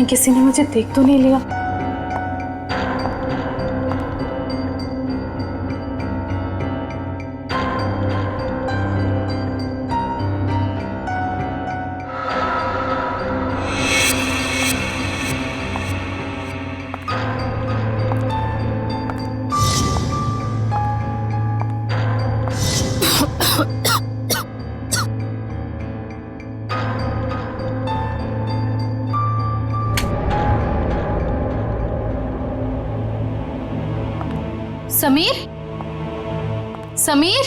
किसी ने मुझे देख तो नहीं लिया। समीर, समीर,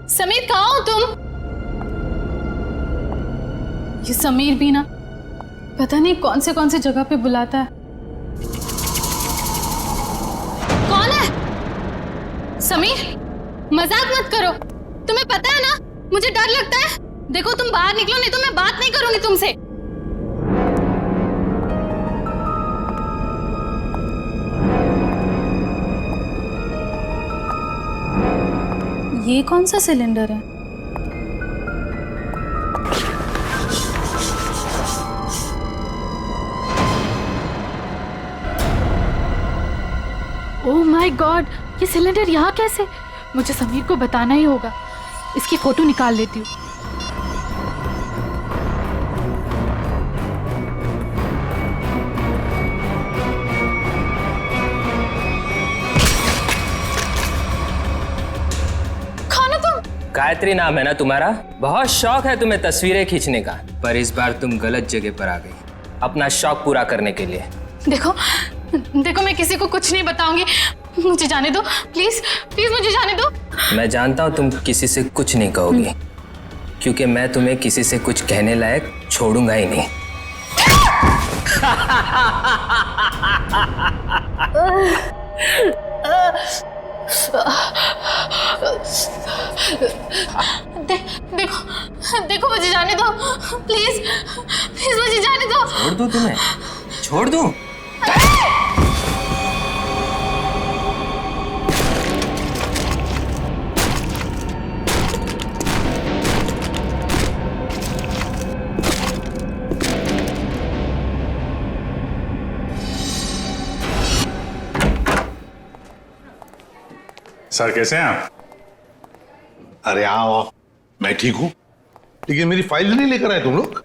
समीर कहाँ हो तुम? ये समीर भी ना पता नहीं कौन से जगह पे बुलाता है। कौन है? समीर, मजाक मत करो। तुम्हें पता है ना मुझे डर लगता है। देखो तुम बाहर निकलो नहीं तो मैं बात नहीं करूंगी तुमसे। ये कौन सा सिलेंडर है? ओह माय गॉड, ये सिलेंडर यहाँ कैसे? मुझे समीर को बताना ही होगा। इसकी फोटो निकाल लेती हूँ। गायत्री नाम है ना तुम्हारा? बहुत शौक है तुम्हें तस्वीरें खींचने का, पर इस बार तुम गलत जगह पर आ गई अपना शौक पूरा करने के लिए। देखो देखो, मैं किसी को कुछ नहीं बताऊंगी। मुझे जाने दो प्लीज, प्लीज मुझे जाने दो। मैं जानता हूँ तुम किसी से कुछ नहीं कहोगी, क्योंकि मैं तुम्हें किसी से कुछ कहने लायक छोड़ूंगा ही नहीं। देखो देखो, मुझे जाने दो प्लीज, प्लीज मुझे जाने दो। छोड़ दूं तुम्हें? छोड़ दूं? सर कैसे हैं आप? अरे आओ, मैं ठीक हूँ, लेकिन मेरी फाइल नहीं लेकर आए तुम लोग।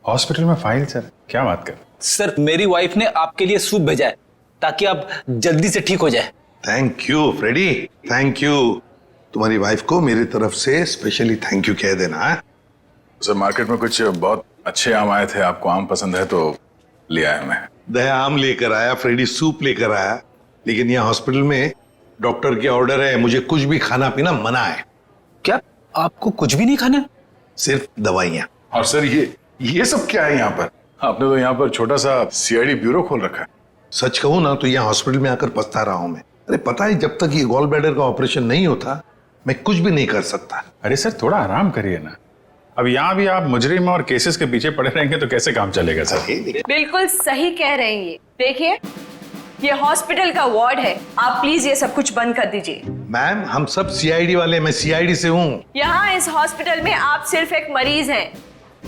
हॉस्पिटल में फाइल? सर क्या बात कर? सर मेरी वाइफ ने आपके लिए सूप भेजा है ताकि आप जल्दी से ठीक हो जाए। Thank you Freddy, thank you. तुम्हारी वाइफ को मेरी तरफ से स्पेशली थैंक यू कह देना है। सर मार्केट में कुछ बहुत अच्छे आम आए थे, आपको आम पसंद है तो ले आया मैं। दया आम लेकर आया, फ्रेडी सूप लेकर आया, लेकिन यहाँ हॉस्पिटल में डॉक्टर के ऑर्डर है, मुझे कुछ भी खाना पीना मना है। क्या आपको कुछ भी नहीं खाना? सिर्फ दवाइयाँ। और सर ये सब क्या है यहाँ पर? आपने तो यहाँ पर छोटा सा सीआईडी ब्यूरो खोल रखा है। सच कहूँ ना तो यहाँ हॉस्पिटल में आकर पछता रहा हूँ मैं। अरे पता है, जब तक ये गॉल ब्लैडर का ऑपरेशन नहीं होता मैं कुछ भी नहीं कर सकता। अरे सर थोड़ा आराम करिए ना। अब यहाँ भी आप मुजरिम और केसेस के पीछे पड़े रहेंगे तो कैसे काम चलेगा सर? बिल्कुल सही कह रहे हैं ये। देखिए ये हॉस्पिटल का वार्ड है, आप प्लीज ये सब कुछ बंद कर दीजिए। मैम हम सब सीआईडी वाले, मैं सीआईडी से हूँ। यहाँ इस हॉस्पिटल में आप सिर्फ एक मरीज हैं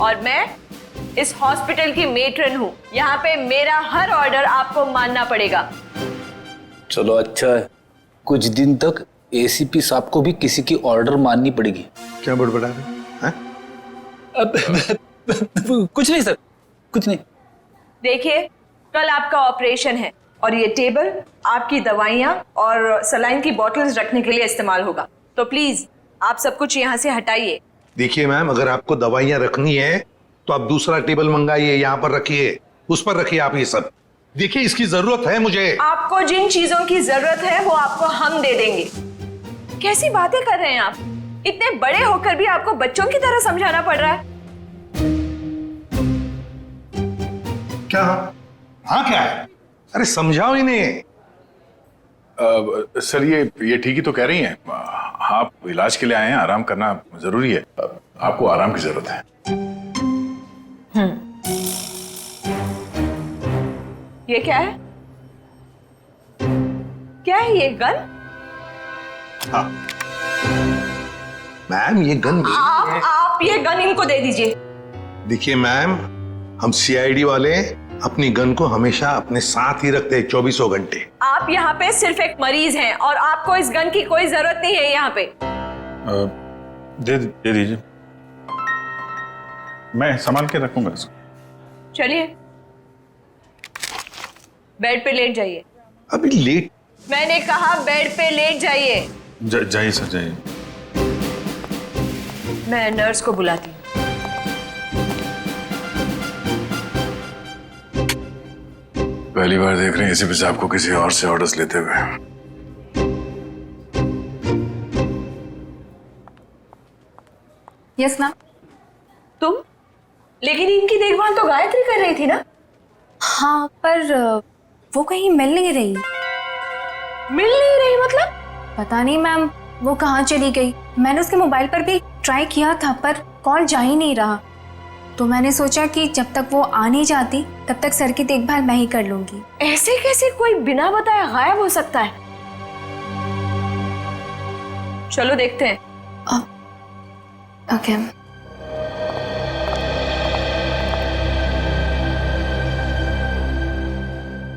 और मैं इस हॉस्पिटल की मेट्रन हूँ। यहाँ पे मेरा हर ऑर्डर आपको मानना पड़ेगा। चलो अच्छा है, कुछ दिन तक एसीपी साहब को भी किसी की ऑर्डर माननी पड़ेगी। क्या बड़बड़ा रहे हैं? कुछ नहीं सर, कुछ नहीं। देखिए कल आपका ऑपरेशन है और ये टेबल आपकी दवाइयाँ और सलाइन की बॉटल्स रखने के लिए इस्तेमाल होगा, तो प्लीज आप सब कुछ यहाँ से हटाइए। देखिए मैम, अगर आपको दवाइयाँ रखनी है तो आप दूसरा टेबल मंगाइए, यहाँ पर रखिए, उस पर रखिए आप ये सब। देखिए इसकी जरूरत है मुझे। आपको जिन चीजों की जरूरत है वो आपको हम दे देंगे। कैसी बातें कर रहे हैं आप? इतने बड़े होकर भी आपको बच्चों की तरह समझाना पड़ रहा है। क्या? हाँ क्या है? अरे समझाओ इन्हें। सर ये ठीक ही तो कह रही हैं। आप इलाज के लिए आए हैं, आराम करना जरूरी है। आपको आराम की जरूरत है। ये क्या है? क्या है ये गन? हाँ मैम ये गन आप ये गन इनको दे दीजिए। देखिए मैम, हम सीआईडी वाले अपनी गन को हमेशा अपने साथ ही रखते हैं 24 घंटे। आप यहाँ पे सिर्फ एक मरीज हैं और आपको इस गन की कोई जरूरत नहीं है यहाँ पे। दे दीजिए, मैं संभाल के रखूंगा इसको। चलिए बेड पे लेट जाइए। अभी लेट? मैंने कहा बेड पे लेट जाइए। जाइए सर, जाइए। मैं नर्स को बुलाती हूँ। पहली बार देख रहे हैं एसीपी साहब को किसी और से ऑर्डर्स लेते हुए। Yes ma'am. तुम? लेकिन इनकी देखभाल तो गायत्री कर रही थी ना? हाँ, पर वो कहीं मिल नहीं रही। मिल नहीं रही मतलब? पता नहीं मैम, वो कहाँ चली गई। मैंने उसके मोबाइल पर भी ट्राई किया था पर कॉल जा ही नहीं रहा। तो मैंने सोचा कि जब तक वो आ नहीं जाती तब तक सर की देखभाल मैं ही कर लूंगी। ऐसे कैसे कोई बिना बताए गायब हो सकता है? चलो देखते हैं। ओके।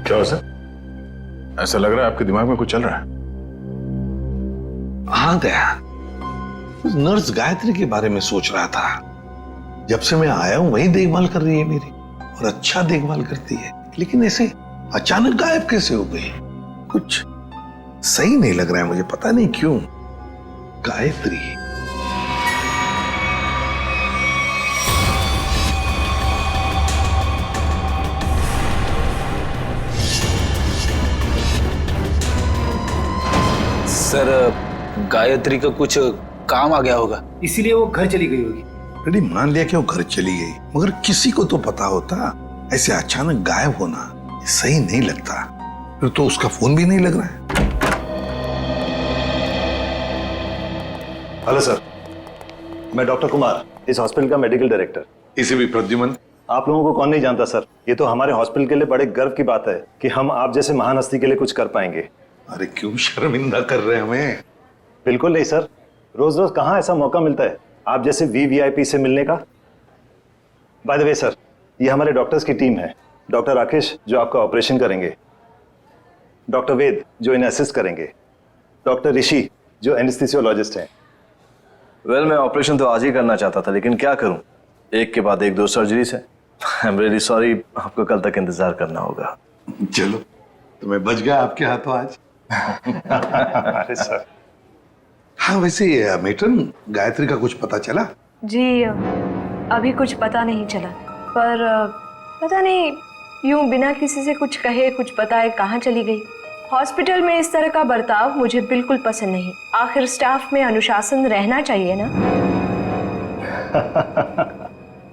क्या हो सर? ऐसा लग रहा है आपके दिमाग में कुछ चल रहा है। हाँ दया, नर्स गायत्री के बारे में सोच रहा था। जब से मैं आया हूं वही देखभाल कर रही है मेरी, और अच्छा देखभाल करती है, लेकिन ऐसे अचानक गायब कैसे हो गई? कुछ सही नहीं लग रहा है मुझे, पता नहीं क्यों। गायत्री सर, गायत्री का कुछ काम आ गया होगा, इसीलिए वो घर चली गई होगी। रेडी, मान लिया कि वो घर चली गई, मगर किसी को तो पता होता। ऐसे अचानक गायब होना सही नहीं लगता। फिर तो उसका फोन भी नहीं लग रहा है। हेलो सर, मैं डॉक्टर कुमार, इस हॉस्पिटल का मेडिकल डायरेक्टर। इसे भी प्रद्युमन। आप लोगों को कौन नहीं जानता सर, ये तो हमारे हॉस्पिटल के लिए बड़े गर्व की बात है कि हम आप जैसे महान हस्ती के लिए कुछ कर पाएंगे। अरे क्यों शर्मिंदा कर रहे हैं हमें? बिल्कुल नहीं सर, रोज रोज कहाँ ऐसा मौका मिलता है आप जैसे वीवीआईपी से मिलने का। बाय द वे सर, ये हमारे डॉक्टर्स की टीम है। डॉक्टर राकेश जो आपका ऑपरेशन करेंगे, डॉक्टर वेद जो इन्हें असिस्ट करेंगे, डॉक्टर ऋषि जो एनेस्थीसियोलॉजिस्ट हैं। वेल, मैं ऑपरेशन तो आज ही करना चाहता था, लेकिन क्या करूं, एक के बाद एक 2 सर्जरीज है। आई एम रियली सॉरी, आपको कल तक इंतजार करना होगा। चलो, तो मैं बच गया आपके हाथों आज। अरे सर। हाँ, वैसे मेट्रन, गायत्री का कुछ पता चला? जी अभी कुछ पता नहीं चला, पर पता नहीं यूं बिना किसी से कुछ कहे कुछ बताए कहाँ चली गई। हॉस्पिटल में इस तरह का बर्ताव मुझे बिल्कुल पसंद नहीं। आखिर स्टाफ में अनुशासन रहना चाहिए ना।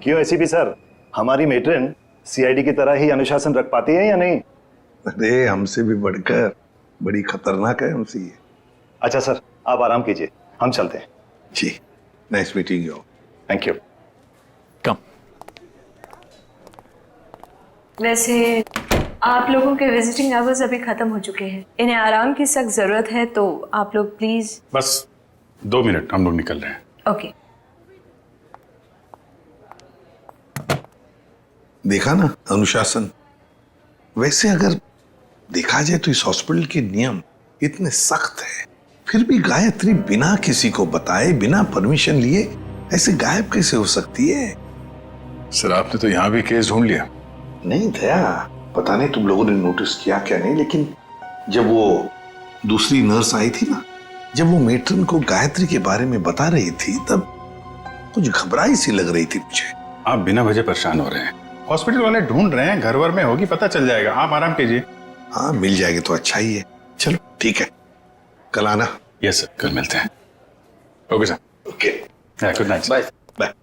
क्यों एसीपी सर, हमारी मेट्रन सीआईडी की तरह ही अनुशासन रख पाती है या नहीं? अरे हमसे भी बढ़कर बड़ी खतरनाक है हमसे ये। अच्छा सर, आप आराम कीजिए, हम चलते हैं। जी, nice meeting you. Thank you. Come. वैसे आप लोगों के विजिटिंग आवर्स अभी खत्म हो चुके हैं, इन्हें आराम की सख्त जरूरत है, तो आप लोग प्लीज। बस 2 मिनट, हम लोग निकल रहे हैं। ओके। देखा ना अनुशासन। वैसे अगर देखा जाए तो इस हॉस्पिटल के नियम इतने सख्त हैं, फिर भी गायत्री बिना किसी को बताए, बिना परमिशन लिए ऐसे गायब कैसे हो सकती है? सर, आपने तो यहाँ भी केस ढूंढ लिया। नहीं दया, पता नहीं तुम लोगों ने नोटिस किया क्या नहीं, लेकिन जब वो दूसरी नर्स आई थी ना, जब वो मेट्रन को गायत्री के बारे में बता रही थी, तब कुछ घबराई सी लग रही थी मुझे। आप बिना वजह परेशान हो रहे हैं। हॉस्पिटल वाले ढूंढ रहे हैं, घर वर में होगी, पता चल जाएगा। आप आराम कीजिए। हाँ, मिल जाएगी तो अच्छा ही है। चलो ठीक है, कल आना। यस सर, कल मिलते हैं। Okay sir. Okay, good night. Bye. Bye.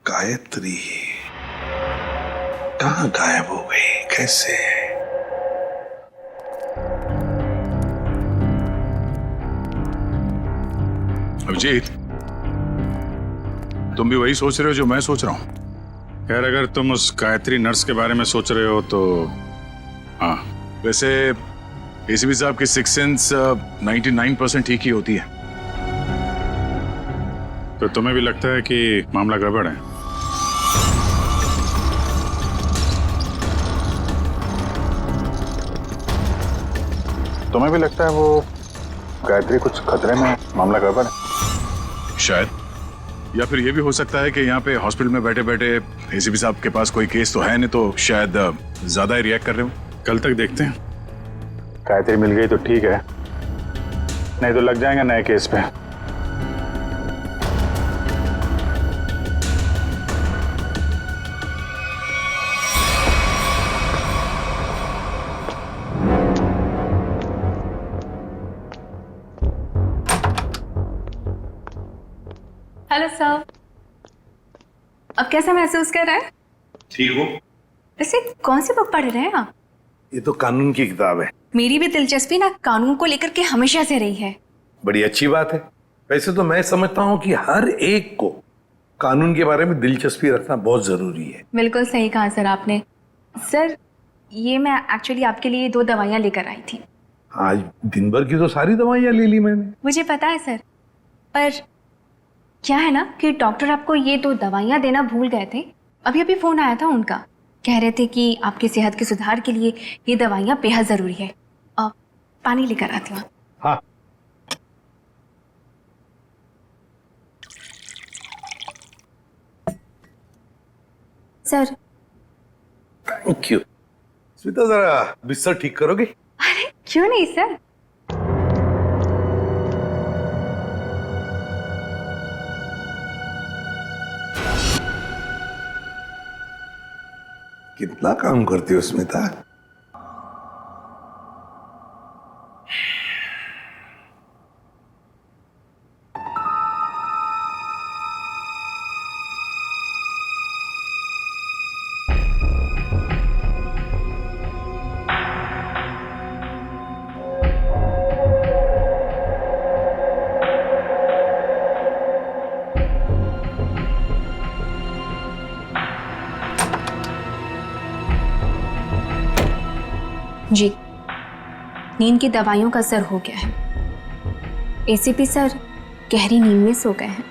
Gayatri कहाँ गायब हो गई, कैसे? अभिजीत, तुम भी वही सोच रहे हो जो मैं सोच रहा हूँ? खैर, अगर तुम उस गायत्री नर्स के बारे में सोच रहे हो तो हाँ, वैसे एसीपी साहब की 6th सेंस 99% ठीक ही होती है। तो तुम्हें भी लगता है कि मामला गड़बड़ है? तुम्हें भी लगता है वो गायत्री कुछ खतरे में, मामला गड़बड़ है? शायद। या फिर ये भी हो सकता है कि यहाँ पे हॉस्पिटल में बैठे बैठे एसीपी साहब के पास कोई केस तो है नहीं, तो शायद ज्यादा ही रिएक्ट कर रहे हो। कल तक देखते हैं। गायत्री मिल गई तो ठीक है, नहीं तो लग जाएंगे नए केस पे। हेलो सर, अब कैसा महसूस कर रहे हैं? ठीक हो? वैसे कौन सी बुक पढ़ रहे हैं आप? ये तो कानून की किताब है। मेरी भी दिलचस्पी ना कानून को लेकर के हमेशा से रही है। बड़ी अच्छी बात है। वैसे तो मैं समझता हूँ कि हर एक को कानून के बारे में दिलचस्पी रखना बहुत जरूरी है। बिल्कुल सही कहा सर आपने। सर, ये मैं एक्चुअली आपके लिए 2 दवाइयाँ लेकर आई थी। आज दिन भर की तो सारी दवाइयाँ ले ली मैंने। मुझे पता है सर, पर क्या है ना कि डॉक्टर आपको ये 2 दवाइयाँ देना भूल गए थे। अभी अभी फोन आया था उनका, कह रहे थे कि आपकी सेहत के सुधार के लिए ये दवाइयाँ बेहद जरूरी है। पानी लेकर आती हूँ। हाँ। सर। Thank you. स्मिता, जरा बिस्तर ठीक करोगे? अरे क्यों नहीं सर। कितना काम करती हो स्मिता? जी, नींद की दवाइयों का असर हो गया है। एसीपी सर गहरी नींद में सो गए हैं।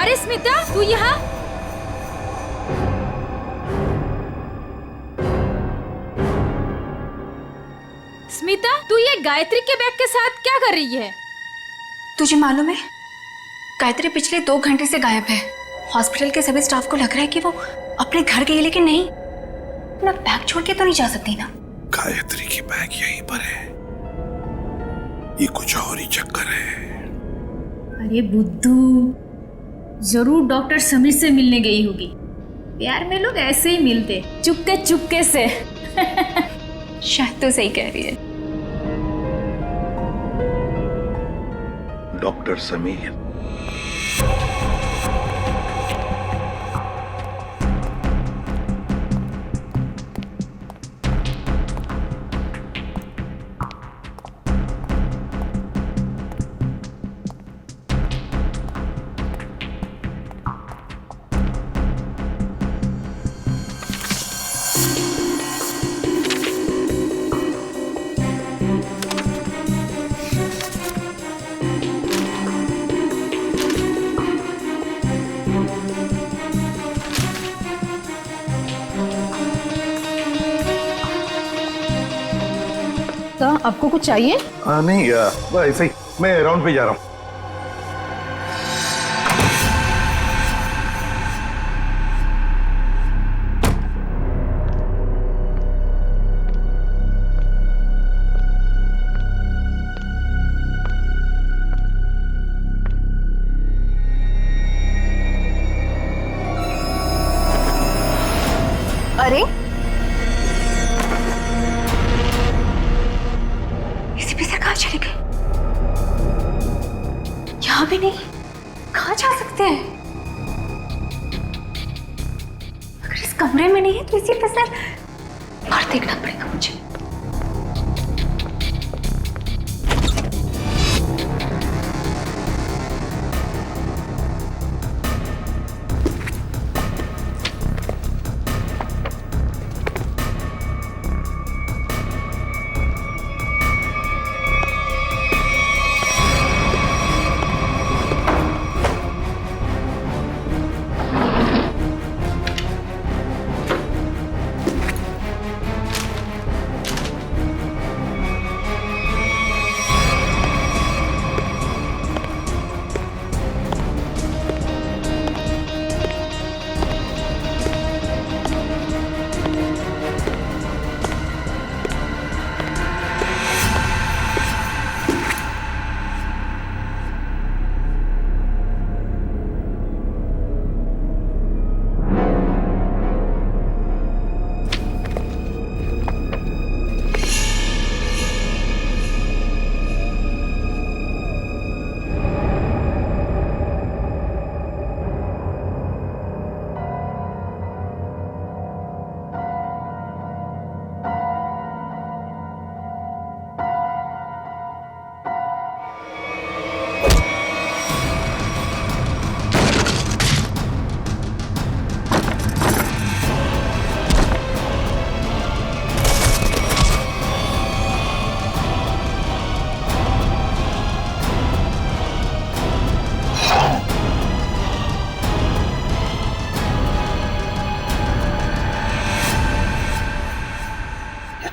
अरे स्मिता, तू यहाँ? स्मिता, तू ये गायत्री के बैग के साथ क्या कर रही है? तुझे मालूम है, गायत्री पिछले 2 घंटे से गायब है। हॉस्पिटल के सभी स्टाफ को लग रहा है कि वो अपने घर गई, लेकिन नहीं, अपना बैग छोड़ के तो नहीं जा सकती ना। गायत्री की बैग यहीं पर है, ये कुछ और ही चक्कर है। अरे बुद्धू, जरूर डॉक्टर समीर से मिलने गई होगी। प्यार में लोग ऐसे ही मिलते, चुपके चुपके से। शायद तो सही कह रही है। डॉक्टर समीर, आपको कुछ चाहिए? नहीं, बस ऐसे ही, मैं राउंड पे जा रहा हूँ। अरे एसीपी सर कहाँ चले गए? यहाँ भी नहीं, कहाँ जा सकते हैं? अगर इस कमरे में नहीं है तो एसीपी सर बाहर देखना पड़ेगा मुझे।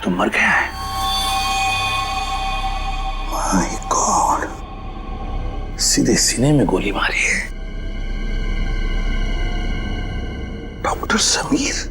तो मर गया है। माय गॉड, सीधे सीने में गोली मारी है। डॉक्टर समीर,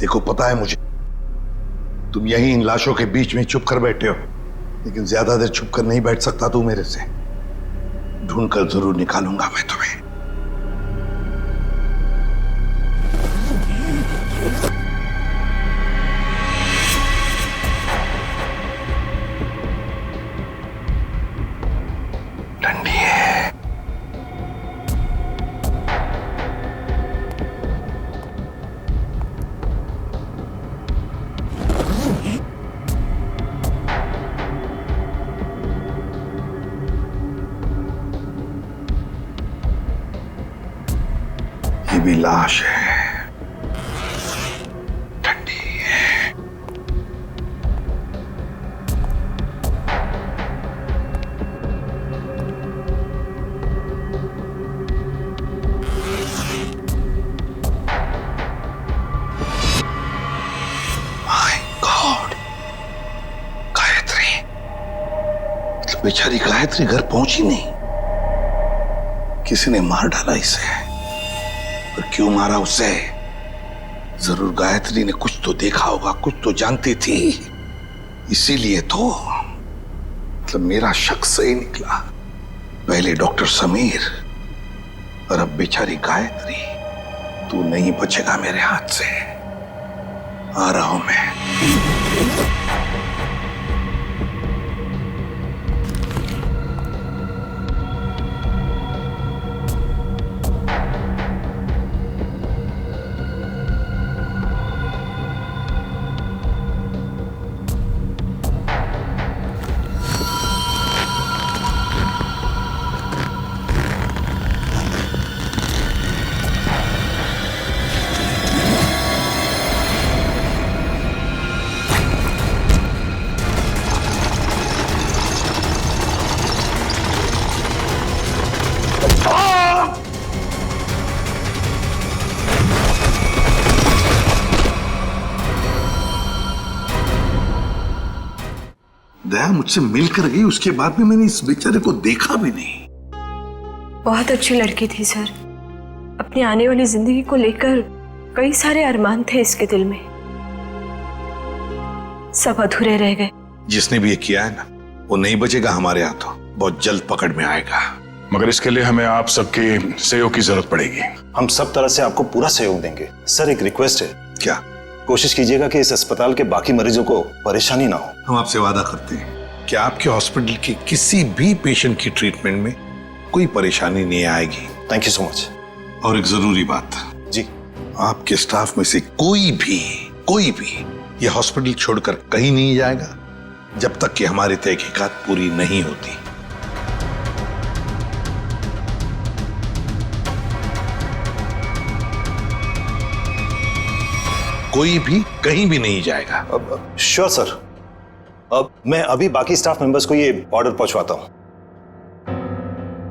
देखो, पता है मुझे तुम यहीं इन लाशों के बीच में चुप कर बैठे हो, लेकिन ज्यादा देर छुप कर नहीं बैठ सकता तू मेरे से। ढूंढ कर जरूर निकालूंगा मैं तुम्हें। ठंडी है। ये भी लाश है, ठंडी है। माय गॉड, गायत्री, मतलब बेचारी गायत्री घर पहुंची नहीं। किसी ने मार डाला इसे। पर क्यों मारा उसे? जरूर गायत्री ने कुछ तो देखा होगा, कुछ तो जानती थी, इसीलिए तो। मतलब मेरा शक सही निकला। पहले डॉक्टर समीर और अब बेचारी गायत्री। तू नहीं बचेगा मेरे हाथ से। आ रहा हूं मैं। दया मुझसे मिलकर गई, उसके बाद में मैंने इस बेचारे को देखा भी नहीं। बहुत अच्छी लड़की थी सर। अपनी आने वाली जिंदगी को लेकर कई सारे अरमान थे इसके दिल में, सब अधूरे रह गए। जिसने भी ये किया है ना, वो नहीं बचेगा हमारे हाथों। बहुत जल्द पकड़ में आएगा। मगर इसके लिए हमें आप सबके सहयोग की जरूरत पड़ेगी। हम सब तरह से आपको पूरा सहयोग देंगे। सर, एक रिक्वेस्ट है। क्या? कोशिश कीजिएगा कि इस अस्पताल के बाकी मरीजों को परेशानी ना हो। हम आपसे वादा करते हैं कि आपके हॉस्पिटल के किसी भी पेशेंट की ट्रीटमेंट में कोई परेशानी नहीं आएगी। Thank you so much. और एक जरूरी बात जी, आपके स्टाफ में से कोई भी ये हॉस्पिटल छोड़कर कहीं नहीं जाएगा जब तक कि हमारी तहकीकात पूरी नहीं होती। कोई भी कहीं भी नहीं जाएगा। Sure sir. अब मैं अभी बाकी स्टाफ मेंबर्स को ये ऑर्डर पहुंचवाता हूं।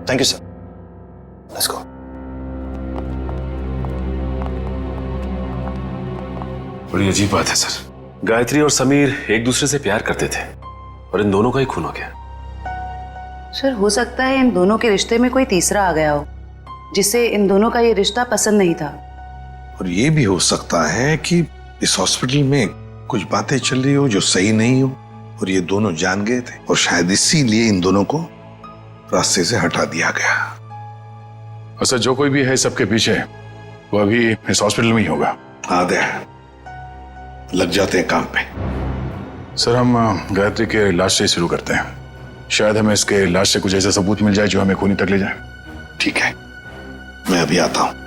Thank you sir. Let's go. बड़ी अजीब बात है सर। गायत्री और समीर एक दूसरे से प्यार करते थे और इन दोनों का ही खून हो गया। सर, हो सकता है इन दोनों के रिश्ते में कोई तीसरा आ गया हो, जिसे इन दोनों का ये रिश्ता पसंद नहीं था। और ये भी हो सकता है कि इस हॉस्पिटल में कुछ बातें चल रही हो जो सही नहीं हो और ये दोनों जान गए थे, और शायद इसीलिए इन दोनों को रास्ते से हटा दिया गया। अच्छा, जो कोई भी है सबके पीछे, वो अभी इस हॉस्पिटल में ही होगा। आदे लग जाते हैं काम पे। सर, हम गायत्री के लाश से शुरू करते हैं। शायद हमें इसके लाश से कुछ ऐसा सबूत मिल जाए जो हमें खूनी तक ले जाए। ठीक है, मैं अभी आता हूं।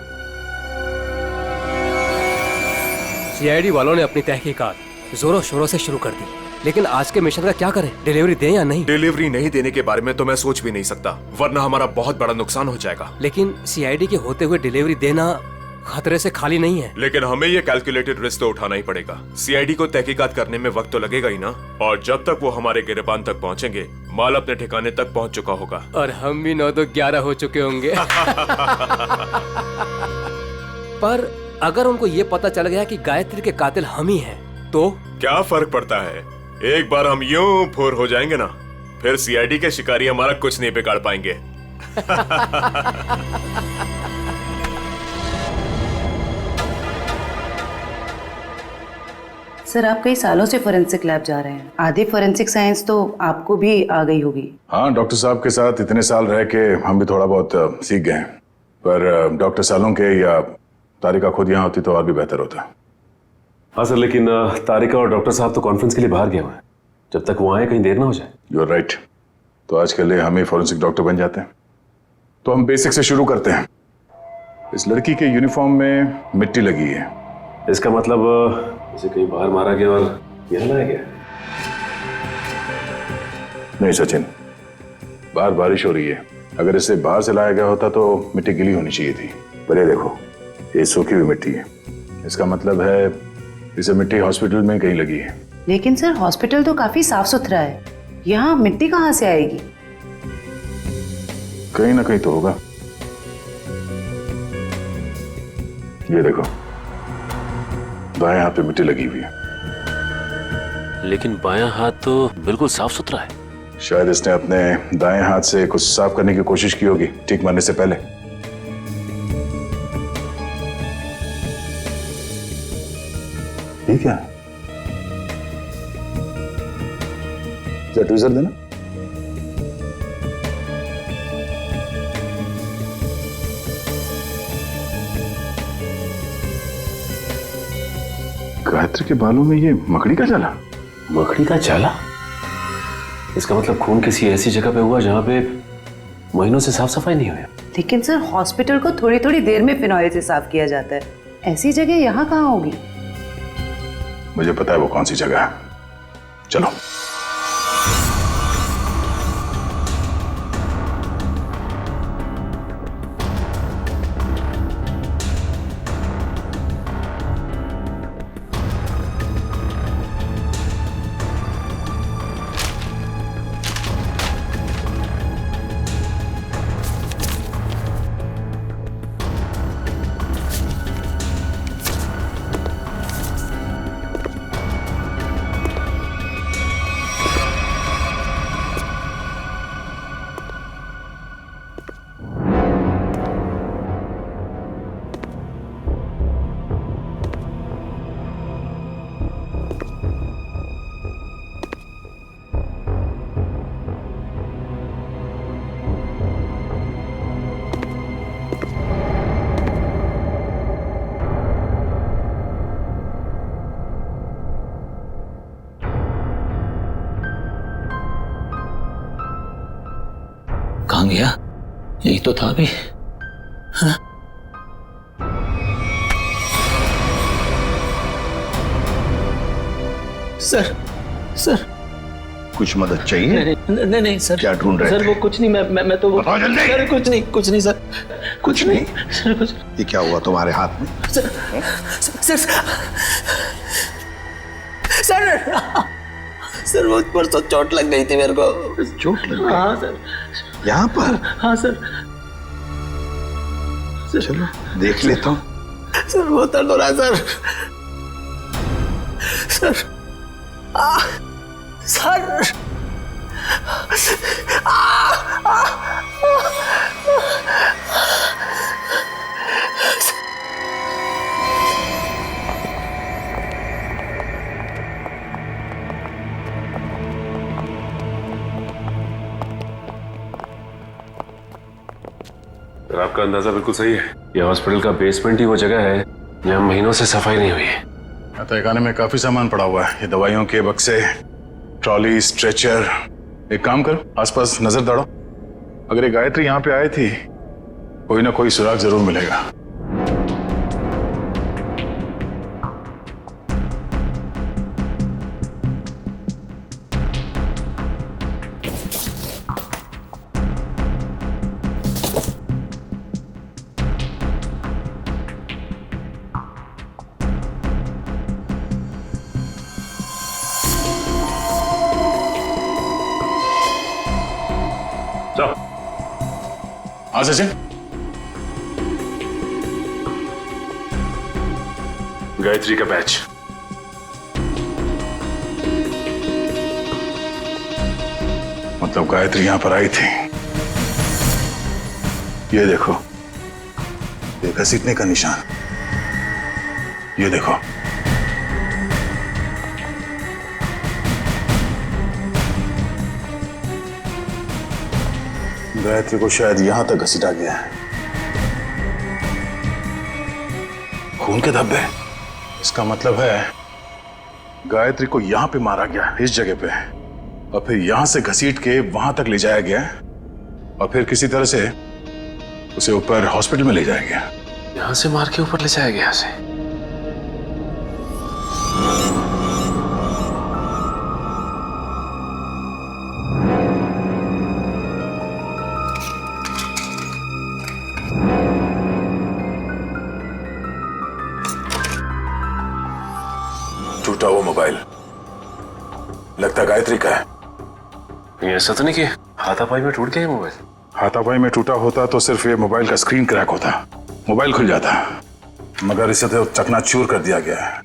सीआईडी वालों ने अपनी तहकीकात जोरों शोरों से शुरू कर दी, लेकिन आज के मिशन का क्या करें? डिलीवरी दें या नहीं? डिलीवरी नहीं देने के बारे में तो मैं सोच भी नहीं सकता, वरना हमारा बहुत बड़ा नुकसान हो जाएगा। लेकिन सीआईडी के होते हुए डिलीवरी देना खतरे से खाली नहीं है। लेकिन हमें ये कैलकुलेटेड रिस्क तो उठाना ही पड़ेगा। सीआईडी को तहकीकात करने में वक्त तो लगेगा ही ना, और जब तक वो हमारे गिरबान तक पहुंचेंगे, माल अपने ठिकाने तक पहुंच चुका होगा और हम भी 9-2-11 हो चुके होंगे। पर अगर उनको ये पता चल गया कि गायत्री के कातिल हम ही हैं, तो क्या फर्क पड़ता है? एक बार हम यूं फुर हो जाएंगे ना, फिर सीआईडी के शिकारी हमारा कुछ नहीं बिगाड़ पाएंगे। सर आप कई सालों से फोरेंसिक लैब जा रहे हैं, आधी फोरेंसिक साइंस तो आपको भी आ गई होगी। हाँ, डॉक्टर साहब के साथ इतने साल रह के हम भी थोड़ा बहुत सीख गए हैं। पर डॉक्टर सालों के या तारिका खुद यहाँ होती तो और भी बेहतर होता। हाँ सर, लेकिन तारिका और डॉक्टर साहब तो कॉन्फ्रेंस के लिए बाहर गए हुए हैं। जब तक वो आए कहीं देर ना हो जाए। You are right. तो आज के लिए हम ही फॉरेंसिक डॉक्टर बन जाते हैं। तो हम बेसिक से शुरू करते हैं। इस लड़की के यूनिफॉर्म में मिट्टी लगी है। इसका मतलब इसे कहीं बाहर मारा गया और यहाँ लाया गया। नहीं सचिन, बाहर बारिश हो रही है। अगर इसे बाहर से लाया गया होता तो मिट्टी गीली होनी चाहिए थी। पर ये देखो, ये सूखी हुई मिट्टी है। इसका मतलब है इसे मिट्टी हॉस्पिटल में कहीं लगी है। लेकिन सर हॉस्पिटल तो काफी साफ सुथरा है, यहाँ मिट्टी कहाँ से आएगी? कहीं ना कहीं तो होगा। ये देखो, बाएं हाथ पे मिट्टी लगी हुई है। लेकिन बायां हाथ तो बिल्कुल साफ सुथरा है। शायद इसने अपने दाएं हाथ से कुछ साफ करने की कोशिश की होगी ठीक मारने से पहले। ठीक है, ट्वीजर देना। गायत्री के बालों में ये मकड़ी का जाला। मकड़ी का जाला? इसका मतलब खून किसी ऐसी जगह पे हुआ जहां पे महीनों से साफ सफाई नहीं हुई। लेकिन सर हॉस्पिटल को थोड़ी थोड़ी देर में फिनॉइल से साफ किया जाता है, ऐसी जगह यहाँ कहाँ होगी? मुझे पता है वो कौन सी जगह है। चलो। कहाँ गया? यही तो था अभी। हाँ? सर सर कुछ मदद चाहिए? नहीं सर। क्या ढूंढ रहे सर थे? वो कुछ नहीं, मैं तो बताओ जल्दी। सर कुछ नहीं सर। कुछ नहीं? सर कुछ। ये क्या हुआ तुम्हारे हाथ में? सर सर वो परसों चोट लग गई थी मेरे को। चोट लग गई? हाँ सर। यहाँ पर? हाँ सर। चलो देख लेता हूँ। सर वो दर्द हो रहा है सर। सर सर आपका अंदाजा बिल्कुल सही है। ये हॉस्पिटल का बेसमेंट ही वो जगह है जहाँ महीनों से सफाई नहीं हुई। तहखाने में काफी सामान पड़ा हुआ है। ये दवाइयों के बक्से, ट्रॉली, स्ट्रेचर। एक काम करो, आसपास नजर दौड़ो। अगर ये गायत्री यहाँ पे आई थी, कोई ना कोई सुराग जरूर मिलेगा। हाँ सचिन, गायत्री का बैच। मतलब गायत्री यहां पर आई थी। ये देखो, ये घसीटने का निशान। ये देखो, गायत्री को शायद यहां तक घसीटा गया है। खून के धब्बे, इसका मतलब है गायत्री को यहां पे मारा गया, इस जगह पे, और फिर यहां से घसीट के वहां तक ले जाया गया, और फिर किसी तरह से उसे ऊपर हॉस्पिटल में ले जाया गया। यहां से मार के ऊपर ले जाया गया से। टूटा वो मोबाइल लगता गायत्री का है। ऐसा तो नहीं कि हाथापाई में टूट गया ये मोबाइल? हाथापाई में टूटा होता तो सिर्फ ये मोबाइल का स्क्रीन क्रैक होता, मोबाइल खुल जाता, मगर इसे तो चकनाचूर कर दिया गया है।